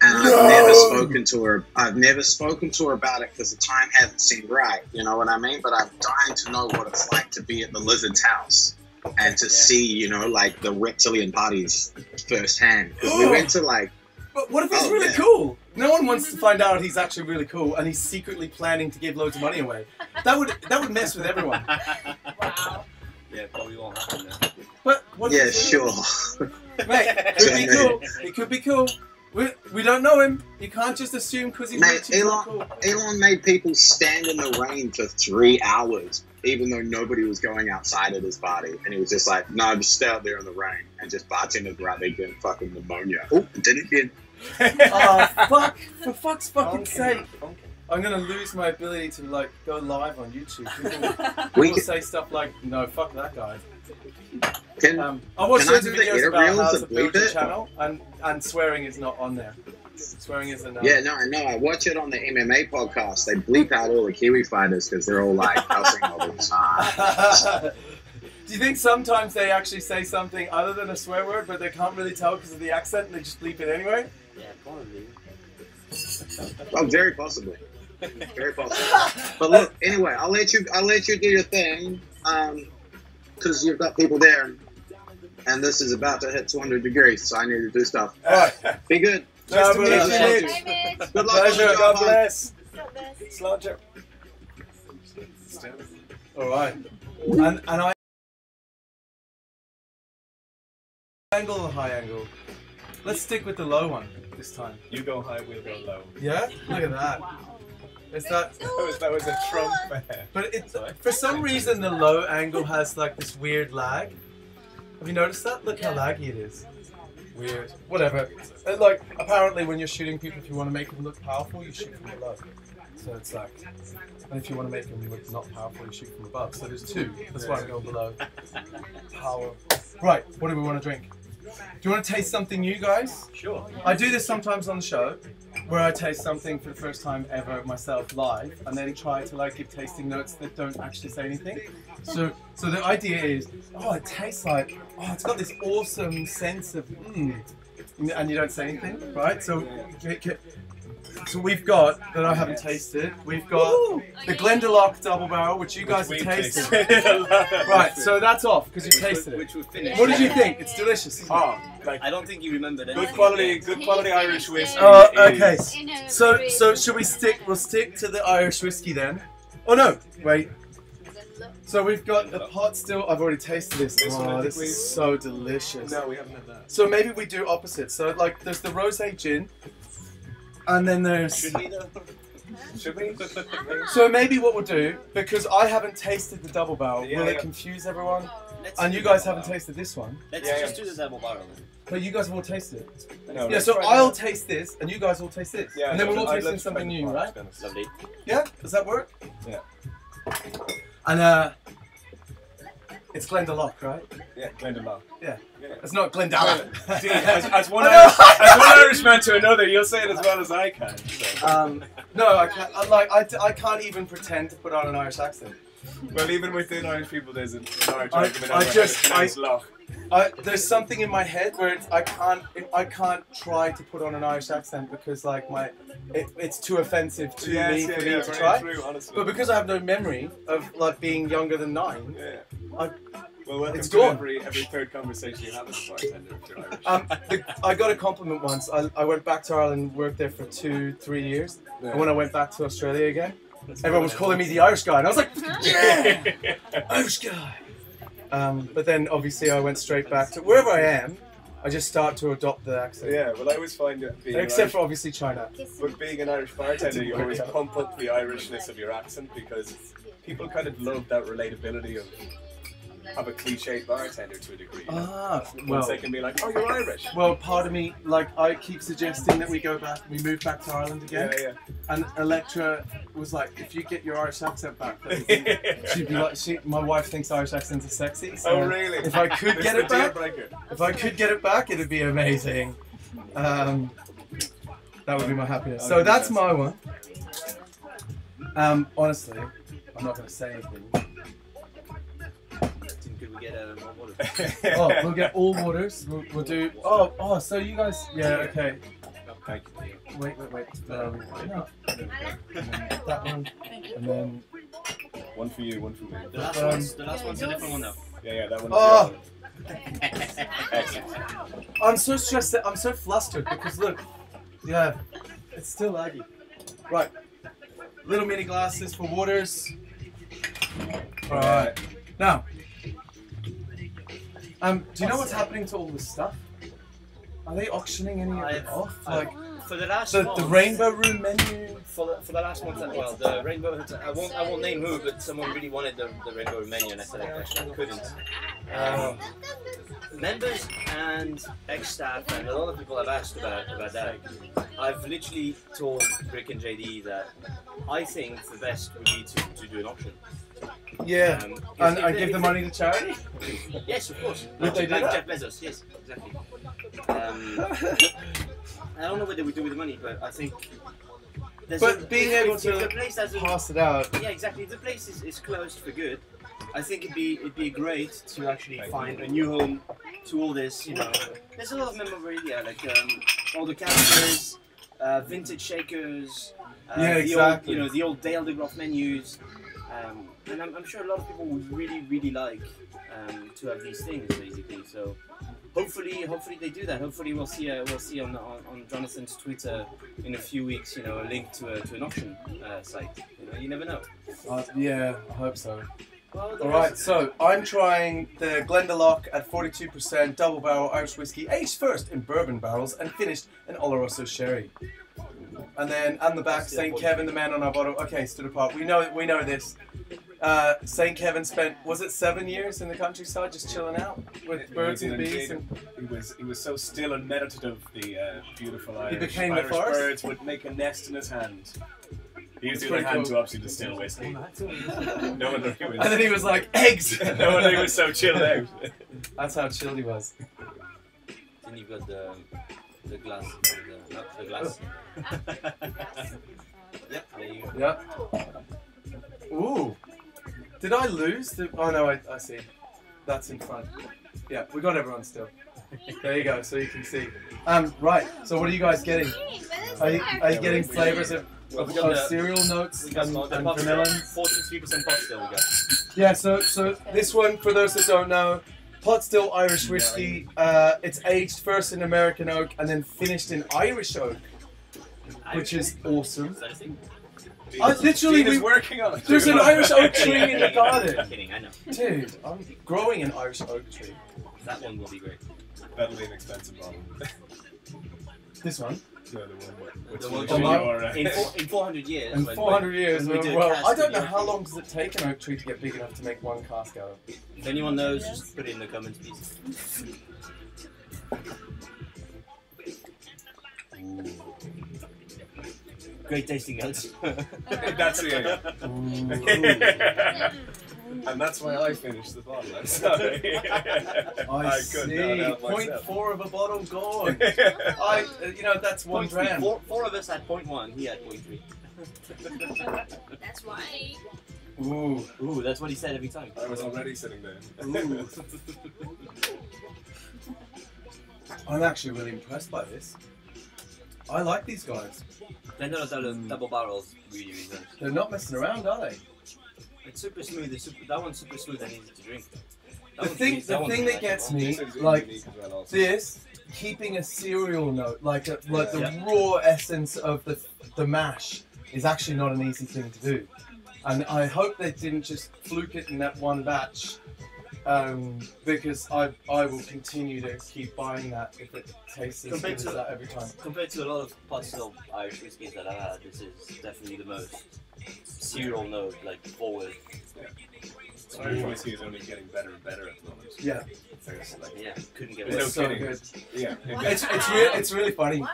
And I've never spoken to her. I've never spoken to her about it because the time hasn't seemed right. You know what I mean? But I'm dying to know what it's like to be at the Lizard's house and to see, you know, like the reptilian parties firsthand. Because we went to like, But what if he's Oh, really yeah. cool? No one wants to find out he's actually really cool and he's secretly planning to give loads of money away. That would mess with everyone. Wow. Yeah, probably won't happen now. But what if yeah, he's sure. really- Mate, could be cool. He could be cool. We don't know him. You can't just assume because he's Mate, rich he's not cool. Elon made people stand in the rain for 3 hours, even though nobody was going outside at his party. And he was just like, no, just stay out there in the rain. And just bartenders were out there getting fucking pneumonia. Oh, did it again. Oh, fuck. For fuck's fucking Funky, sake. funky. I'm going to lose my ability to, like, go live on YouTube. People We will can, say stuff like, no, fuck that guy. can, I watched Can I loads of do the videos ear about reels how and to build bleep your it? channel, and swearing is not on there. Swearing is a no. yeah, no, I know. I watch it on the MMA podcast. They bleep out all the Kiwi fighters because they're all like cussing all the time. Did Do you think sometimes they actually say something other than a swear word, but they can't really tell because of the accent, and they just bleep it anyway? Yeah, probably. Oh, very possibly. Very possible. But look, anyway, I'll let you do your thing, because you've got people there, and this is about to hit 200 degrees, so I need to do stuff. All right. Be good. Nice to meet brother. you. Bye, Mitch. Mitch. Good luck. Pleasure. God bless. God bless. Slaughter. All right. And I angle or high angle. Let's stick with the low one this time. You go high, we'll go low. Yeah. Look at that. It's that. That was a Trump. But it's for some reason the low angle has like this weird lag. Have you noticed that? Look how laggy it is. Weird. Whatever. And like apparently when you're shooting people, if you want to make them look powerful, you shoot from below. So it's like, and if you want to make them look not powerful, you shoot from above. So there's two. That's why I'm going below. Power. Right. What do we want to drink? Do you want to taste something new, guys? Sure. I do this sometimes on the show, where I taste something for the first time ever myself live, and then try to like give tasting notes that don't actually say anything. So the idea is, oh, it tastes like, oh, it's got this awesome sense of, and you don't say anything, right? So we've got, that I haven't tasted, we've got the Glendalough Double Barrel, which you guys have tasted. Right, so that's off, because you tasted it. Which we finished. What did you think? It's delicious, isn't it? Oh, like I don't think you remembered anything. good quality Irish whiskey. Oh, okay. is- So should we we'll stick to the Irish whiskey then? Oh no, wait. So we've got the pot still, I've already tasted this. This one, I Oh, think this we- is so delicious. No, we haven't had that. So maybe we do opposite. So like there's the rosé gin, and then there's... Should we though? Should we? So maybe what we'll do, because I haven't tasted the double barrel, Yeah, will it yeah. confuse everyone? Let's And do you the guys double haven't barrel. tasted this one. Let's Yeah, just yeah. do the double barrel then. But you guys have all tasted it. No, Yeah, let's so try I'll that. taste this, and you guys all taste this. Yeah, and then we're all I'd tasting love to try something the new, pot, right? to be honest. Lovely. Yeah? Does that work? Yeah. And it's Glendalough, right? Yeah, Glendalough. Yeah. Yeah. It's not Glendalough. Dude, as one I know. as one Irishman to another, you'll say it as well as I can. So. No, I can't. I can't even pretend to put on an Irish accent. Well, even within Irish people, there's an Irish I argument over how just- to pronounce Loch. There's something in my head where I can't try to put on an Irish accent because like it's too offensive to me for me to very try. true, honestly. But because I have no memory of like being younger than 9, Yeah. I- Well, welcome it's to gone. every third conversation you have as a bartender if you're Irish. I got a compliment once. I went back to Ireland and worked there for 2-3 years. Yeah. And when I went back to Australia again, everyone was calling me the Irish guy, and I was like, yeah, Irish guy. But then obviously I went straight back to wherever I am. I just start to adopt the accent. Yeah, well, I always find it being Except Irish, for obviously China. but being an Irish bartender, you Didn't always work out. pump up the Irishness of your accent because people kind of love that relatability of a cliched bartender to a degree. You know? Well, Once they can be like, oh, you're Irish. well, part of me, like, I keep suggesting that we go back, we move back to Ireland again. Yeah, And Electra was like, if you get your Irish accent back, then yeah. she'd be like, my wife thinks Irish accents are sexy. So Oh, really? If I could This get is it the deal back, breaker. if I could get it back, it'd be amazing. That would be my happiness. So that's my one. Honestly, I'm not going to say anything. Could we get more water? Oh, we'll get all waters. We'll do. Oh, so you guys. Yeah, okay. Thank you. Wait. No. That one, and then. One for you, one for me. The last one's a different one though. Yeah, that one. Oh, Excellent. I'm so stressed. I'm so flustered because look, yeah, it's still laggy. Right, little mini glasses for waters. All right. Now, do you know what's happening to all this stuff? Are they auctioning any of it off? Like For the last the month, Rainbow Room menu? For the last month, well, the Rainbow Hotel, I won't name who, but someone really wanted the Rainbow Room menu, and I said I couldn't. Members and ex-staff and a lot of people have asked about that. I've literally told Rick and JD that I think the best would be to do an auction. Yeah, 'Cause and if I they- give the if money to charity. Yes, of course. Would they do Like that? Jeff Bezos, yes, exactly. I don't know what they would do with the money, but I think. But being able if the to place doesn't- pass it out. Yeah, exactly. If the place is closed for good, I think it'd be great to actually find a new home to all this. You know, there's a lot of memorabilia, like all the characters, vintage shakers. Yeah, the exactly. Old, the old Dale DeGroff menus. And I'm sure a lot of people would really like to have these things, basically. So hopefully they do that. Hopefully we'll see on Jonathan's Twitter in a few weeks, you know, a link to an auction site. You know, you never know. Yeah, I hope so. Well, All right, so I'm trying the Glendalough at 42% double barrel Irish whiskey, aged first in bourbon barrels and finished in Oloroso sherry. And then on the back, St. Kevin, the man on our bottle. Okay, stood apart. We know this. St. Kevin spent, was it 7 years in the countryside, just chilling out with birds and bees? And He was so still and meditative. The beautiful Irish, became the Irish forest? birds would make a nest in his hand. He used That's the other pretty hand cool. to obviously distill whiskey. No wonder he was. then he was like, eggs! No wonder he was so chilled out. That's how chilled he was. Then you've got the glass, not the glass. Yep, there you go. Yeah. Ooh. Did I lose? Oh no, I see. That's in front. Yeah, we got everyone still. There you go, so you can see. Right, so what are you guys getting? Are you getting flavours of cereal notes We got and pot still, vanillins? 43% pot still we got. Yeah, so this one, for those that don't know, pot still Irish whiskey. It's aged first in American oak and then finished in Irish oak, which is awesome. Is that a thing? Literally, Dean is working on it. there's an Irish oak tree in the I'm garden. kidding, I know. Dude, I'm growing an Irish oak tree. That one will be great. That'll be an expensive bottle. This one. No, the one The with one in 400 years. In when- 400 years, when we do a well, cast I don't know video. how long does it take an oak tree to get big enough to make one cask out of. If anyone knows, just put it in the comments, please. Great tasting notes. That's the And that's why I finished the bottle. I'm sorry. I could not see. help myself. 0.4 of a bottle gone. That's 1 gram. Four of us had 0.1, he had 0.3. That's why. Ooh. Ooh, that's what he said every time. I was already sitting there. Ooh. I'm actually really impressed by this. I like these guys. Double barrels, really nice. They're not messing around, are they? It's super smooth. That one's super smooth and easy to drink. The thing that gets me, This is like unique as well also. this, keeping a cereal note, like the Yeah. raw essence of the mash, is actually not an easy thing to do. And I hope they didn't just fluke it in that one batch, because I will continue to keep buying that if it tastes as good Compared as to- that every time. Compared to a lot of pot still Irish whiskies that I've had, this is definitely the most cereal note, like forward. Irish whiskey is only getting better and better at the moment. Yeah, There's like, Yeah, couldn't get There's better. it's so kidding. good. yeah. It's really funny.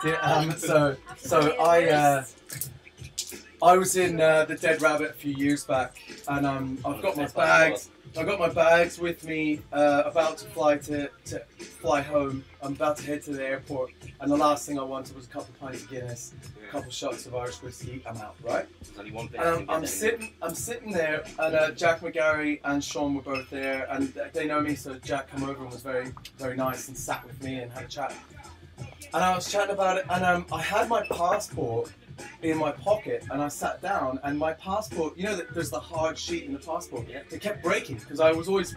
I was in the Dead Rabbit a few years back, and I've got my bags. I got my bags with me, about to fly home. I'm about to head to the airport, and the last thing I wanted was a couple of pints of Guinness, a couple of shots of Irish whiskey. I'm out, right? There's only one place And you can get that I'm sitting there, and Jack McGarry and Sean were both there, and they know me, so Jack came over and was very, very nice and sat with me and had a chat. And I was chatting about it, and I had my passport in my pocket, and I sat down, and my passport, you know that there's the hard sheet in the passport, Yeah. it kept breaking, because I was always,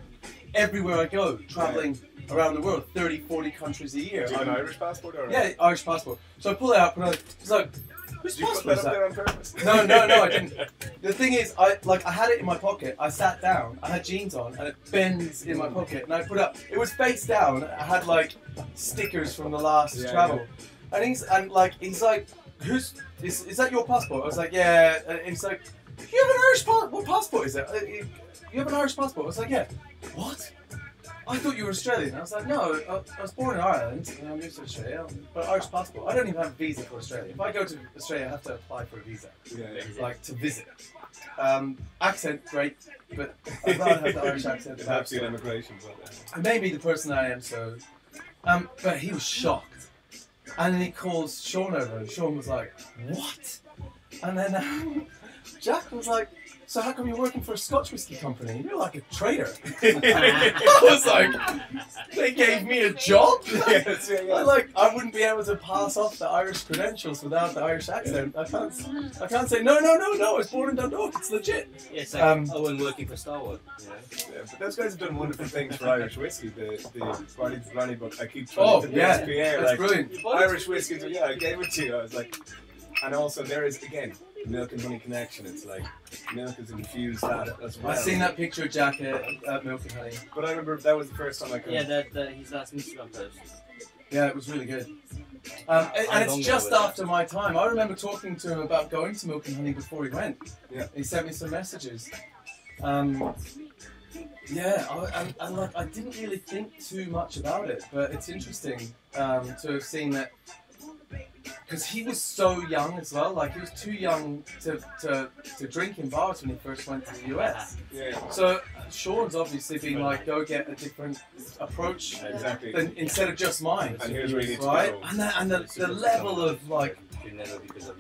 everywhere I go, traveling around the world, 30, 40 countries a year. Do you have an I'm- Irish passport or? Yeah, Irish passport. So I pull it out, and it's like, whose Did you put passport that is up that? there on purpose? No, I didn't. The thing is, I had it in my pocket. I sat down. I had jeans on, and it bends in my pocket. And I put up. It was face down. I had like stickers from the last Yeah, travel. And he's like, who's is that your passport? I was like, yeah. And he's like, you have an Irish passport. What passport is it? You have an Irish passport? I was like, yeah. What? I thought you were Australian. I was like, no, I was born in Ireland and I moved to Australia, but Irish passport. I don't even have a visa for Australia. If I go to Australia, I have to apply for a visa, Yeah. like to visit. Accent, great, but I'd rather have the Irish accent. It than helps you in accent. immigration, but I may be the person I am, so. But he was shocked. And then he calls Sean over, and Sean was like, what? And then Jack was like, so how come you're working for a Scotch whiskey company? You're like a traitor. I was like, they gave me a job? I wouldn't be able to pass off the Irish credentials without the Irish accent. I can't say, no, I was born in Dundalk, it's legit. Yeah, it's like Owen working for Star Wars. You know? Yeah, but those guys have done wonderful things for Irish whiskey. The Barney book, I keep trying to PSPA, that's brilliant. Irish whiskey, yeah, I gave it to you. I was like, and also there is, again, milk and honey connection. It's like milk has infused that as well. I've seen that picture of Jack at Milk and Honey. But I remember that was the first time I could. Yeah, his last Instagram post. Yeah, it was really good. And it's just after my time. I remember talking to him about going to Milk and Honey before he went. Yeah. He sent me some messages. Yeah, I didn't really think too much about it, but it's interesting to have seen that. Because he was so young as well, like he was too young to drink in bars when he first went to the US. Yeah. So Sean's obviously been like, go get a different approach than instead of just mine. And here's where you need to right? go. And the level of like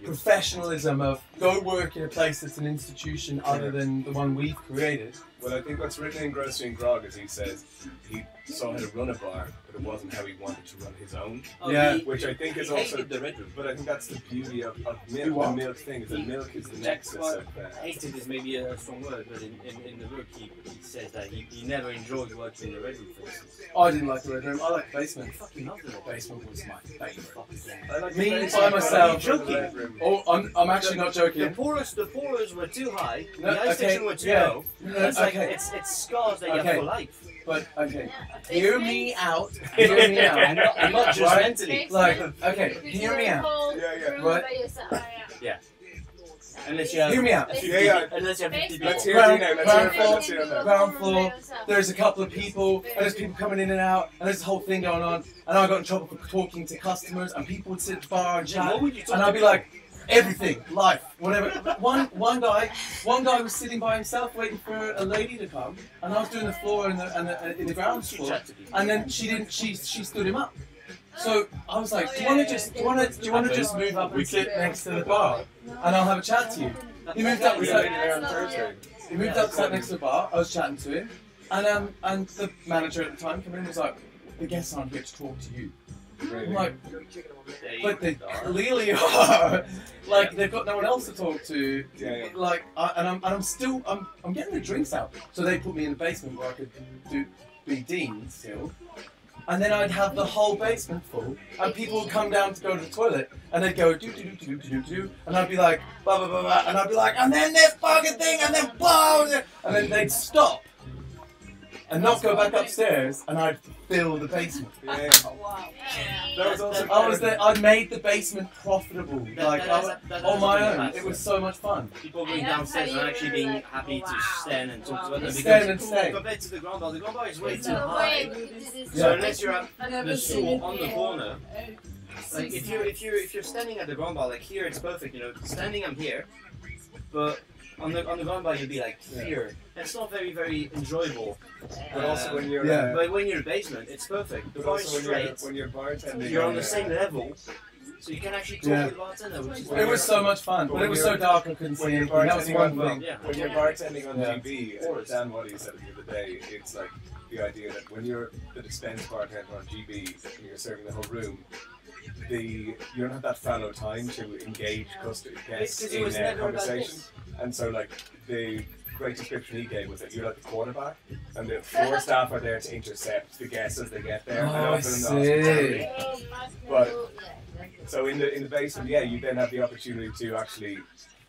professionalism of go work in a place that's an institution other than the one we've created. Well, I think what's written in Grocery and Grog is he says he saw how to run a bar, but it wasn't how he wanted to run his own. Yeah. Which I think is he also hated the Red Room. But I think that's the beauty of milk. The milk thing is that milk is the nexus of hated is maybe a strong word, but in the book he says that he never enjoyed working in the Red Room, for instance. I didn't like the Red Room. I like the basement. I fucking loved the Basement was my favourite. I like Me the by basement, myself. I like the Red Room. Oh, I'm actually not The joking. pourers were too high, No, the ice okay, station were too yeah. low. No, It's like okay. it's scars they Okay. get for life. But okay, hear me out. Hear me out. I'm not just Right? mentally. Like, okay, hear me out. Yeah. Right. Unless you have, Hear me out. Unless you have 50 people. Let's hear it now. Ground Let's hear it now. Ground floor. There's a couple of people, and there's people coming in and out, and there's this whole thing going on. And I got in trouble for talking to customers, and people would sit at the bar and chat, What would you talk and I'd be about? like, everything, life, whatever. One guy was sitting by himself waiting for a lady to come, and I was doing the floor in the ground You floor, chat to people. and then she stood him up. So I was like, do you want to just move up and sit next to the bar, and I'll have a chat to you. He moved up and We were lady sat. there on Thursday. He moved up, sat next to the bar. I was chatting to him, and the manager at the time came in and was like, "The guests aren't here to talk to you." I'm like, but they clearly are. Like they've got no one else to talk to. Yeah. Like, I'm getting the drinks out. So they put me in the basement where I could be dean still. And then I'd have the whole basement full, and people would come down to go to the toilet, and they'd go do do do do do do, and I'd be like blah blah blah blah, and I'd be like, and then this fucking thing, and then blah, and then they'd stop, and not go back upstairs, and I'd fill the basement. Yeah. Wow. That was also I'd made the basement profitable, like that's on my really own. nice. It was so much fun. People going downstairs and actually being happy to stand and talk to others Stand and because stay. compared to the ground bar is way too So high. wait, So unless you're at I've the store on the corner, It's like if you're standing at the ground bar, like here it's perfect, you know, standing I'm here, but on the ground bar you'll be like here. It's not very enjoyable. But also when you're Yeah. But when you're in the basement, it's perfect. The but bar also is when straight. you're bartending, You're on the same level, so you can actually talk Yeah. to the bartender, which is It was so much fun, but it was so dark I couldn't see when you're anything. That was bartending one on thing. Yeah. when you're bartending on Yeah. GB, Dan Waddy said it the other day. It's like the idea that when you're the dispense bartender on GB and you're serving the whole room, you don't have that fallow time to engage guests Because it in was never about conversation, this. and so like the great description he gave was that you're like the quarterback, and the floor staff are there to intercept the guests as they get there. Oh, and I open the hospitality. see. But so in the basement, yeah, you then have the opportunity to actually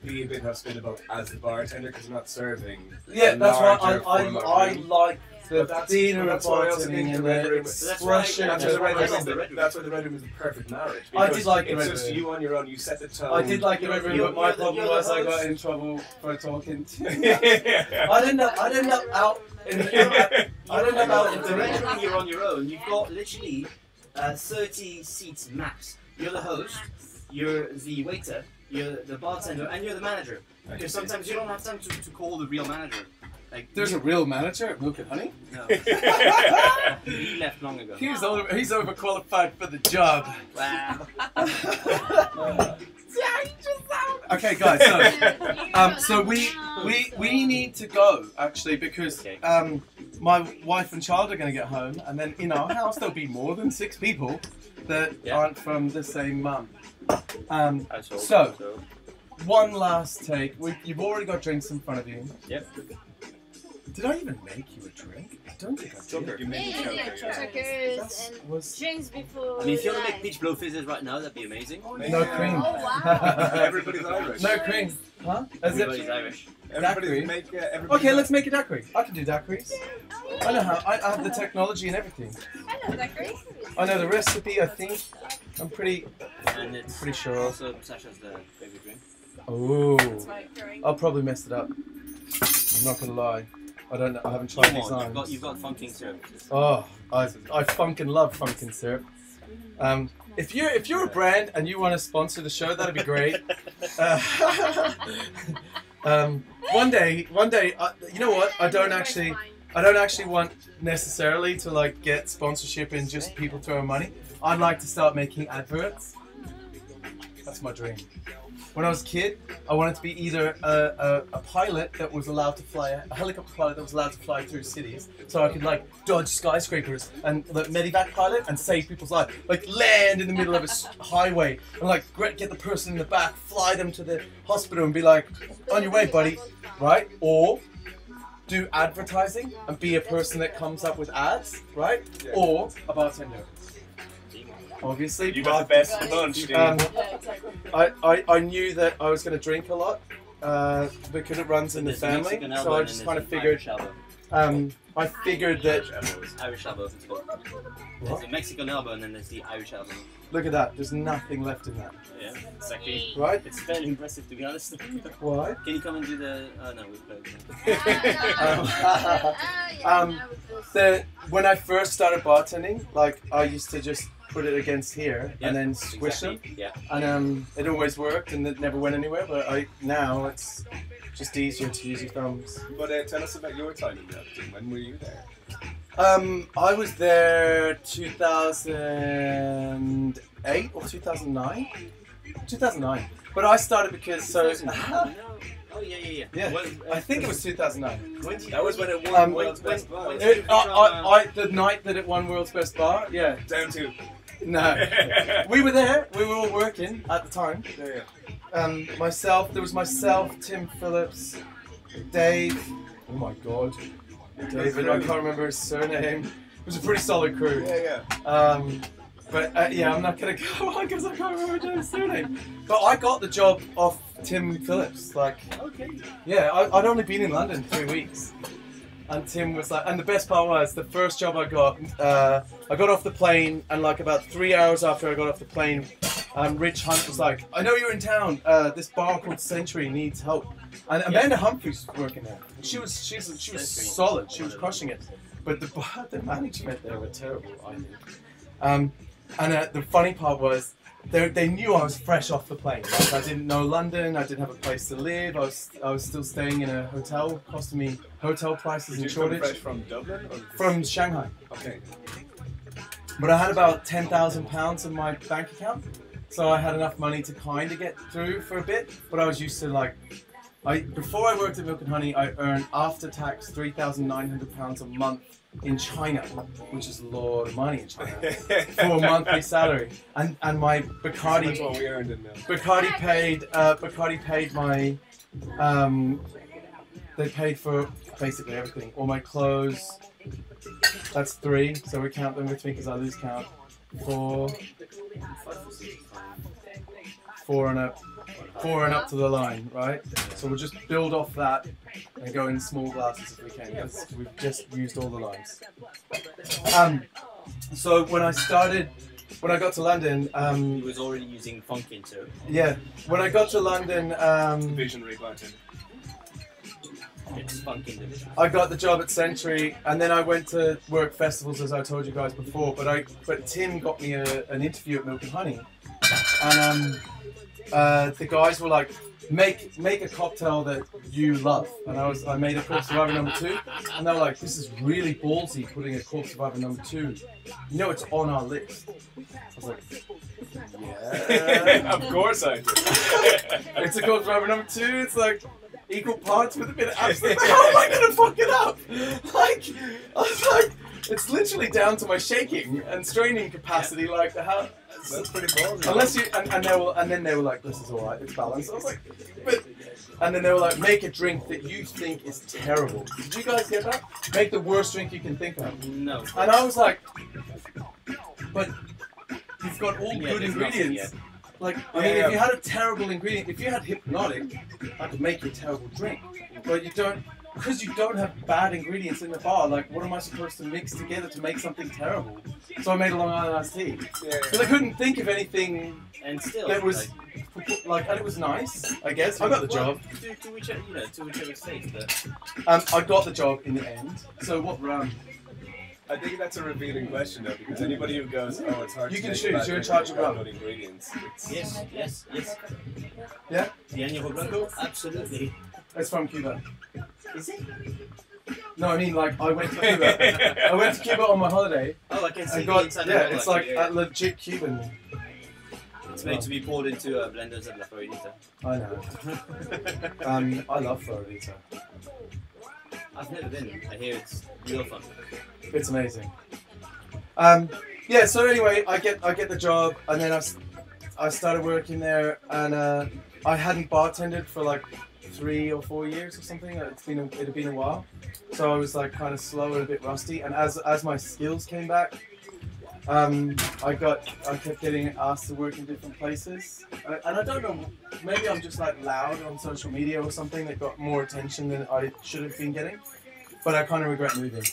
be a bit hospitable as the bartender because you're not serving. Yeah, a that's why larger, I fuller room. like the But that's- theatre but of that's why I also bartending think the and Red the Room- That's why- expression. That's that's why why the I Red love Room. the Red Room. That's why the Red Room is the perfect marriage. I did because like the it's Red just Room. you on your own. You set the tone. I did like the Red Room, You're- but my you're the- problem you're the was I got host. in trouble for talking to. Yeah. I'd end up out in the. I'd end up out in The the. Red Room, you're on your own. You've got literally 30 seats max. You're the host, you're the waiter, you're the bartender, and you're the manager. Because sometimes you don't have time to call the real manager. Like There's a real manager at Milk and Honey. no. He left long ago. He's overqualified for the job. Wow. Yeah, he just sound. Okay, guys. So we need to go actually because my wife and child are going to get home, and then in our house there'll be more than 6 people that aren't from the same mum. So one last take. You've already got drinks in front of you. Yep. Did I even make you a drink? I don't think I did. You made Yeah, me like choker. chokers and Was drinks before. I mean, if you want to that. make peach blow fizzes right now, that'd be amazing. no cream. Oh wow. Everybody's Irish. No cream. Huh? Is it? Everybody's Irish. Everybody's Daiquiri? everybody's Okay, let's make a daiquiri. I can do daiquiris. I know how. I have the technology and everything. I know that, Grace. I know the recipe. I think. I'm pretty And it's pretty sure. also Sasha's the favorite drink. Oh, That's my drink. I'll probably mess it up. I'm not gonna lie. I don't know. I haven't tried Come these on, lines. you've got funking syrup. Oh, I funkin' love funkin' syrup. If you're a brand and you want to sponsor the show, that'd be great. One day, you know what? I don't actually want necessarily to like get sponsorship and just people throwing money. I'd like to start making adverts. That's my dream. When I was a kid, I wanted to be either a pilot that was allowed to fly, a helicopter pilot that was allowed to fly through cities, so I could like dodge skyscrapers, and the medevac pilot and save people's lives, like land in the middle of a highway and like get the person in the back, fly them to the hospital and be like, on your way, buddy, right? Or do advertising and be a person that comes up with ads, right? Yeah. Or a bartender. Obviously, You got the best of the bunch, dude. Yeah, exactly. I knew that I was going to drink a lot because it runs in the There's family, Mexican so elbow I and just then kind of there's figured. Irish elbow. I figured that. Irish elbow, it's called. There's What? the Mexican elbow and then there's the Irish elbow. Look at that. There's nothing left in that, Yeah, it's actually right? it's fairly impressive to be honest. Why? Can you come and do the? Oh no, we've closed. When I first started bartending, like I used to just put it against here and then squish them, Yeah. and it always worked and it never went anywhere. But now it's just easier to use your thumbs. But tell us about your time in Melton. When were you there? I was there 2008 or 2009. 2009. But I started because No. Oh yeah. yeah, Well, I think it was 2009. That was when it won World's when- Best Bar. when- The night that it won World's Best Bar. Yeah. Down to. No. We were there. We were all working at the time. Yeah. Myself. There was myself, Tim Phillips, Dave. Oh my God. David. I can't remember his surname. It was a pretty solid crew. Yeah. But yeah, I'm not gonna go on because I can't remember David's surname. But I got the job off Tim Phillips. Like, Okay. yeah, I'd only been in London 3 weeks, and Tim was like, and the best part was the first job I got off the plane, and like about 3 hours after I got off the plane, Rich Hunt was like, I know you're in town. This bar called Century needs help, and Amanda Humphries was working there. She was solid. She was crushing it, but the management there were terrible. I think. And the funny part was, they knew I was fresh off the plane. Like, I didn't know London. I didn't have a place to live. I was still staying in a hotel, costing me hotel prices Did and you come shortage. fresh from Dublin? Or From Shanghai. Okay. But I had about £10,000 in my bank account, so I had enough money to kind of get through for a bit. But I was used to like, before I worked at Milk and Honey, I earned after tax £3,900 a month in China, which is a lot of money in China for a monthly salary. And my That's Bacardi what we earned in Milk. Bacardi paid my they paid for basically everything. All my clothes. That's 3, so we count them with me because I lose count. 4 and up. 4 and up to the line, right? So we'll just build off that and go in small glasses if we can, because we've just used all the lines. So when I got to London, He was already using funkin' too. yeah, when I got to London, Visionary bartender. It's funkin' division. I got the job at Century, and then I went to work festivals, as I told you guys before. But Tim got me an interview at Milk and Honey, and the guys were like, make a cocktail that you love, and I made a Corpse Survivor number 2, and they were like, this is really ballsy putting a Corpse Survivor number 2. You know it's on our list. I was like, Yeah. Of course I do. It's a Coach Driver number 2. It's like equal parts with a bit of absence. How am I gonna fuck it up? Like, I was like, it's literally down to my shaking and straining capacity. Like, how? That's pretty ballsy. Unless you and then they were like, this is alright, it's balanced. I was like, but. And then they were like, make a drink that you think is terrible. Did you guys get that? Make the worst drink you can think of. No. And I was like, but you've got all Yeah, good there's nothing ingredients. yet. Like, I mean, if you had a terrible ingredient, if you had Hypnotic, I could make you a terrible drink. But you don't, because you don't have bad ingredients in the bar, like, what am I supposed to mix together to make something terrible? So I made a Long Island iced tea. Yeah. Because I couldn't think of anything And still, that was, like, and it was nice, I guess. I got the job. To whichever, to whichever stage, but I got the job in the end. So what round? I think that's a revealing question though, because anybody who goes, oh, it's hard You to can make choose, bad you're in drink charge of without rum. good ingredients. It's, yes. Yeah? The Añejo Blanco, absolutely. It's from Cuba. Is it? No, I mean, like, I went to Cuba. I went to Cuba on my holiday. Oh, I can see I the got, inside yeah, of the it's bottle, like yeah. a legit Cuban. It's made to be poured into blenders at La Floridita. I know. I love Florida. I've never been. I hear it's real fun. It's amazing. Yeah. So anyway, I get the job, and then I started working there, and I hadn't bartended for like 3 or 4 years or something. It had been a while, so I was like kind of slow and a bit rusty. And as my skills came back, I kept getting asked to work in different places, and I don't know. Maybe I'm just like loud on social media or something that got more attention than I should have been getting. But I kind of regret moving.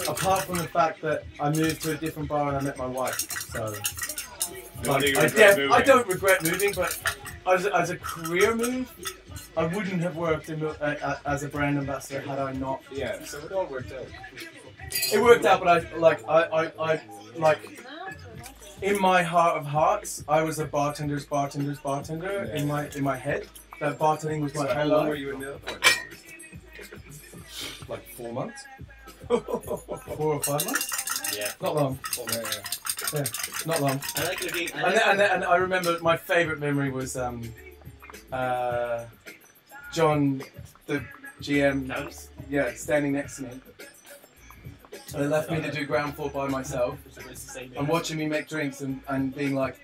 Apart from the fact that I moved to a different bar and I met my wife, so Nobody like, regret moving. I don't regret moving, but as a career move, I wouldn't have worked as a brand ambassador had I not. Yeah, so it all worked out. It worked out, but I in my heart of hearts, I was a bartender's bartender Yeah. in my head. That bartending was my So how whole long were life. you in Mill for? Like 4 months, 4 or 5 months. Yeah. Not long. Yeah, not long. I like looking. And I remember my favourite memory was John, the GM, Counts. yeah, standing next to me. And they left me to do ground floor by myself and watching me make drinks and being like,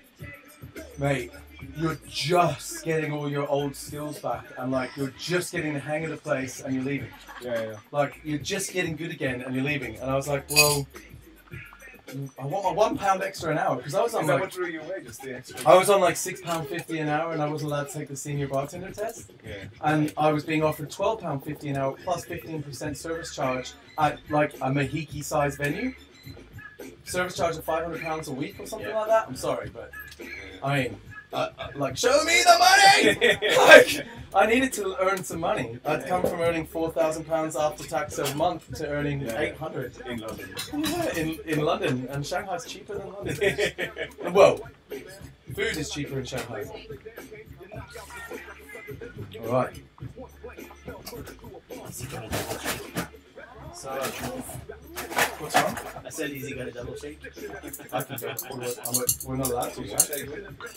mate, you're just getting all your old skills back and like you're just getting the hang of the place and you're leaving. Yeah. Like you're just getting good again and you're leaving. And I was like, well, I want my £1 extra an hour because I was on Is that like what drew you away? Just the extra? I was on like £6.50 an hour and I wasn't allowed to take the senior bartender test. Yeah. And I was being offered £12.50 an hour plus 15% service charge at like a Mahiki sized venue. Service charge of £500 a week or something like that. I'm sorry, but I mean, like, show me the money! Like, I needed to earn some money. I'd come from earning £4,000 after tax a month to earning £800 In London. in London, and Shanghai's cheaper than London. Well, food is cheaper in Shanghai. All right. So, what's wrong? I said, is he going to double shake? I can go. We're not allowed to, right?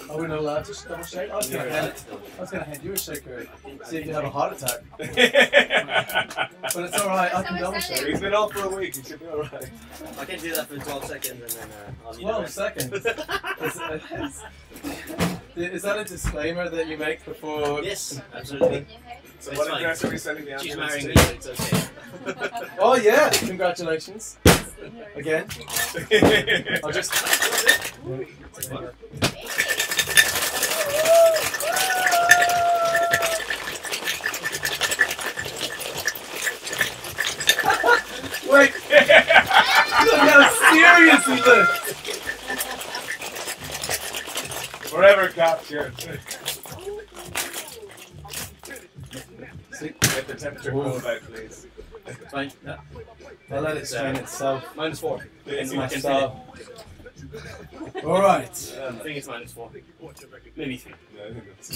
Oh, we're not allowed to double shake? I was going to hand you a shaker, see if you have a heart attack. But it's alright, I can double shake. He's been off for a week. He should be alright. I can do that for 12 seconds and then I'll need 12 it. seconds? Is that a disclaimer that you make before? Yes, absolutely. So It's what fine. address are we sending the She's ambulance marrying me, to? so it's okay. Oh yeah! Congratulations. Again. I'll just... Wait! Look how serious he looks! Forever captured. See? Get the temperature probe out, please. It's fine. Yeah. I'll let it strain itself. -4. It's My I can style. Alright. I think it's -4. Maybe 3. No, I think that's...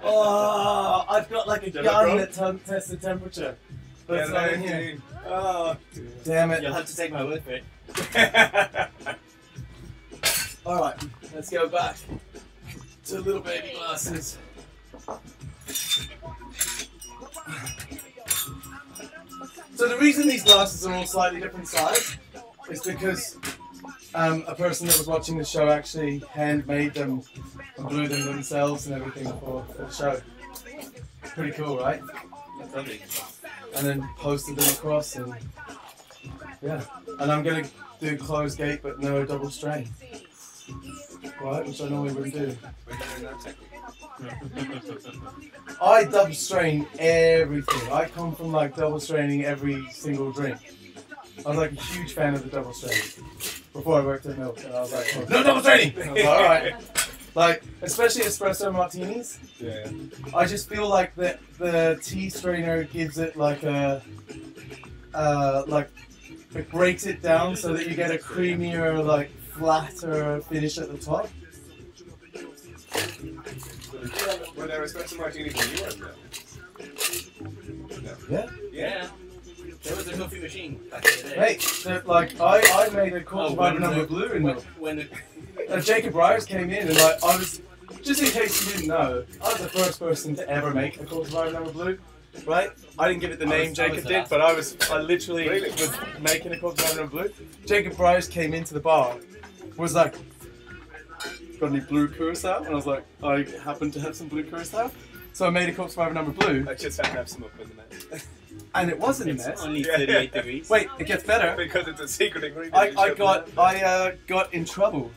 Oh, I've got like a Did I gun probe? that tests the temperature. But it's Yeah, not in here. 19. Oh, Damn it. You'll have to take my word for it. Alright, let's go back to little baby glasses. So the reason these glasses are all slightly different size is because a person that was watching the show actually handmade them and blew them themselves and everything for the show. Pretty cool, right? That's lovely. And then posted them across, and yeah. And I'm gonna do closed gate but no double strain, right? Which I normally wouldn't do. I double strain everything. I come from like double straining every single drink. I was like a huge fan of the double strain before I worked at Milk, and I was like, oh, no double straining. I was like, all right. Like, especially espresso martinis. Yeah. I just feel like the tea strainer gives it like a like it breaks it down so that you get a creamier, like flatter finish at the top. Were there espresso martinis when you were in there? No. Yeah. Yeah. There was a coffee machine back in the day. Hey, like I made a quarter by the number blue in Milk. When Jacob Ryers came in, and like I was, just in case you didn't know, I was the first person to ever make a quarter by the number blue. Right? I didn't give it the name Jacob did, but I literally was making a quarter by the number blue. Jacob Ryers came into the bar, was like, got any blue curacao? And I was like, I happen to have some blue curacao. So I made a quarter by the number blue, I just had to have some up in the net. and it wasn't a it's mess. only 38 degrees. Wait, it gets better. Because it's a secret ingredient. I you shouldn't have. got in trouble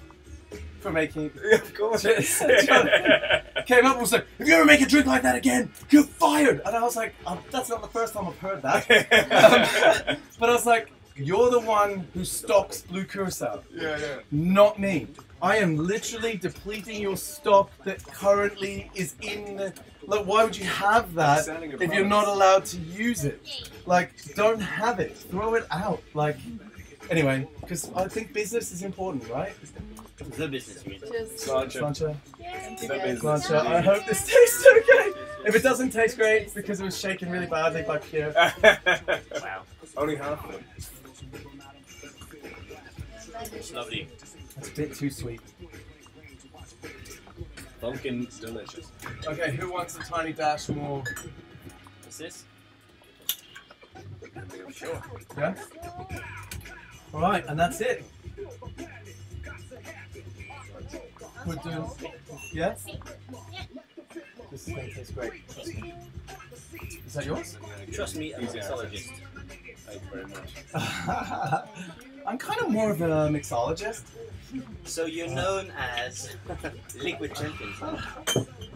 for making. Yeah, of course. Came up and was like, if you ever make a drink like that again, you're fired. And I was like, that's not the first time I've heard that. But I was like, you're the one who stocks blue curacao, Yeah, yeah. not me. I am literally depleting your stock that currently is in the... Like, why would you have that Selling a if you're product. not allowed to use it? Like, don't have it. Throw it out. Like, anyway, because I think business is important, right? The business meeting. Cheers. Slancha. Slancha. Thank you The guys. business. Slancha, I hope this tastes okay. If it doesn't taste great, it's because it was shaken really badly by Pierre. Wow. Only half of them. It's lovely. It's a bit too sweet. Pumpkin delicious. Okay, who wants a tiny dash more? What's this? Sure. Yeah? Alright, and that's it. We're doing... Yeah? This is going to taste great. Trust me. Is that yours? Trust me, I'm a Easy mixologist. Thank you very much. I'm kind of more of a mixologist. So you're known as Liquid Champions.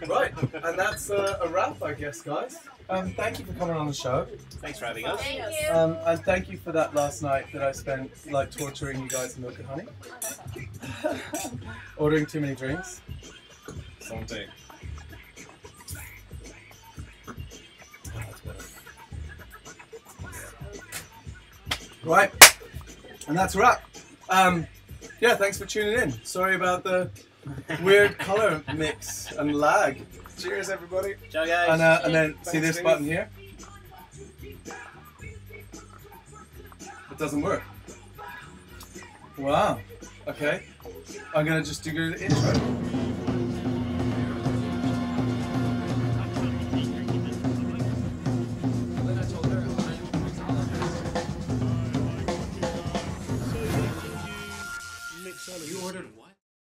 Right, and that's a wrap, I guess, guys. Thank you for coming on the show. Thanks for having us. Thank Yes. you. And thank you for that last night that I spent like torturing you guys in Milk and Honey. Ordering too many drinks. Something. Right, and that's a wrap. Yeah, thanks for tuning in. Sorry about the weird color mix and lag. Cheers, everybody. Ciao, guys. And then see Thanks, this Steve. button here? It doesn't work. Wow. Okay. I'm gonna just do the intro.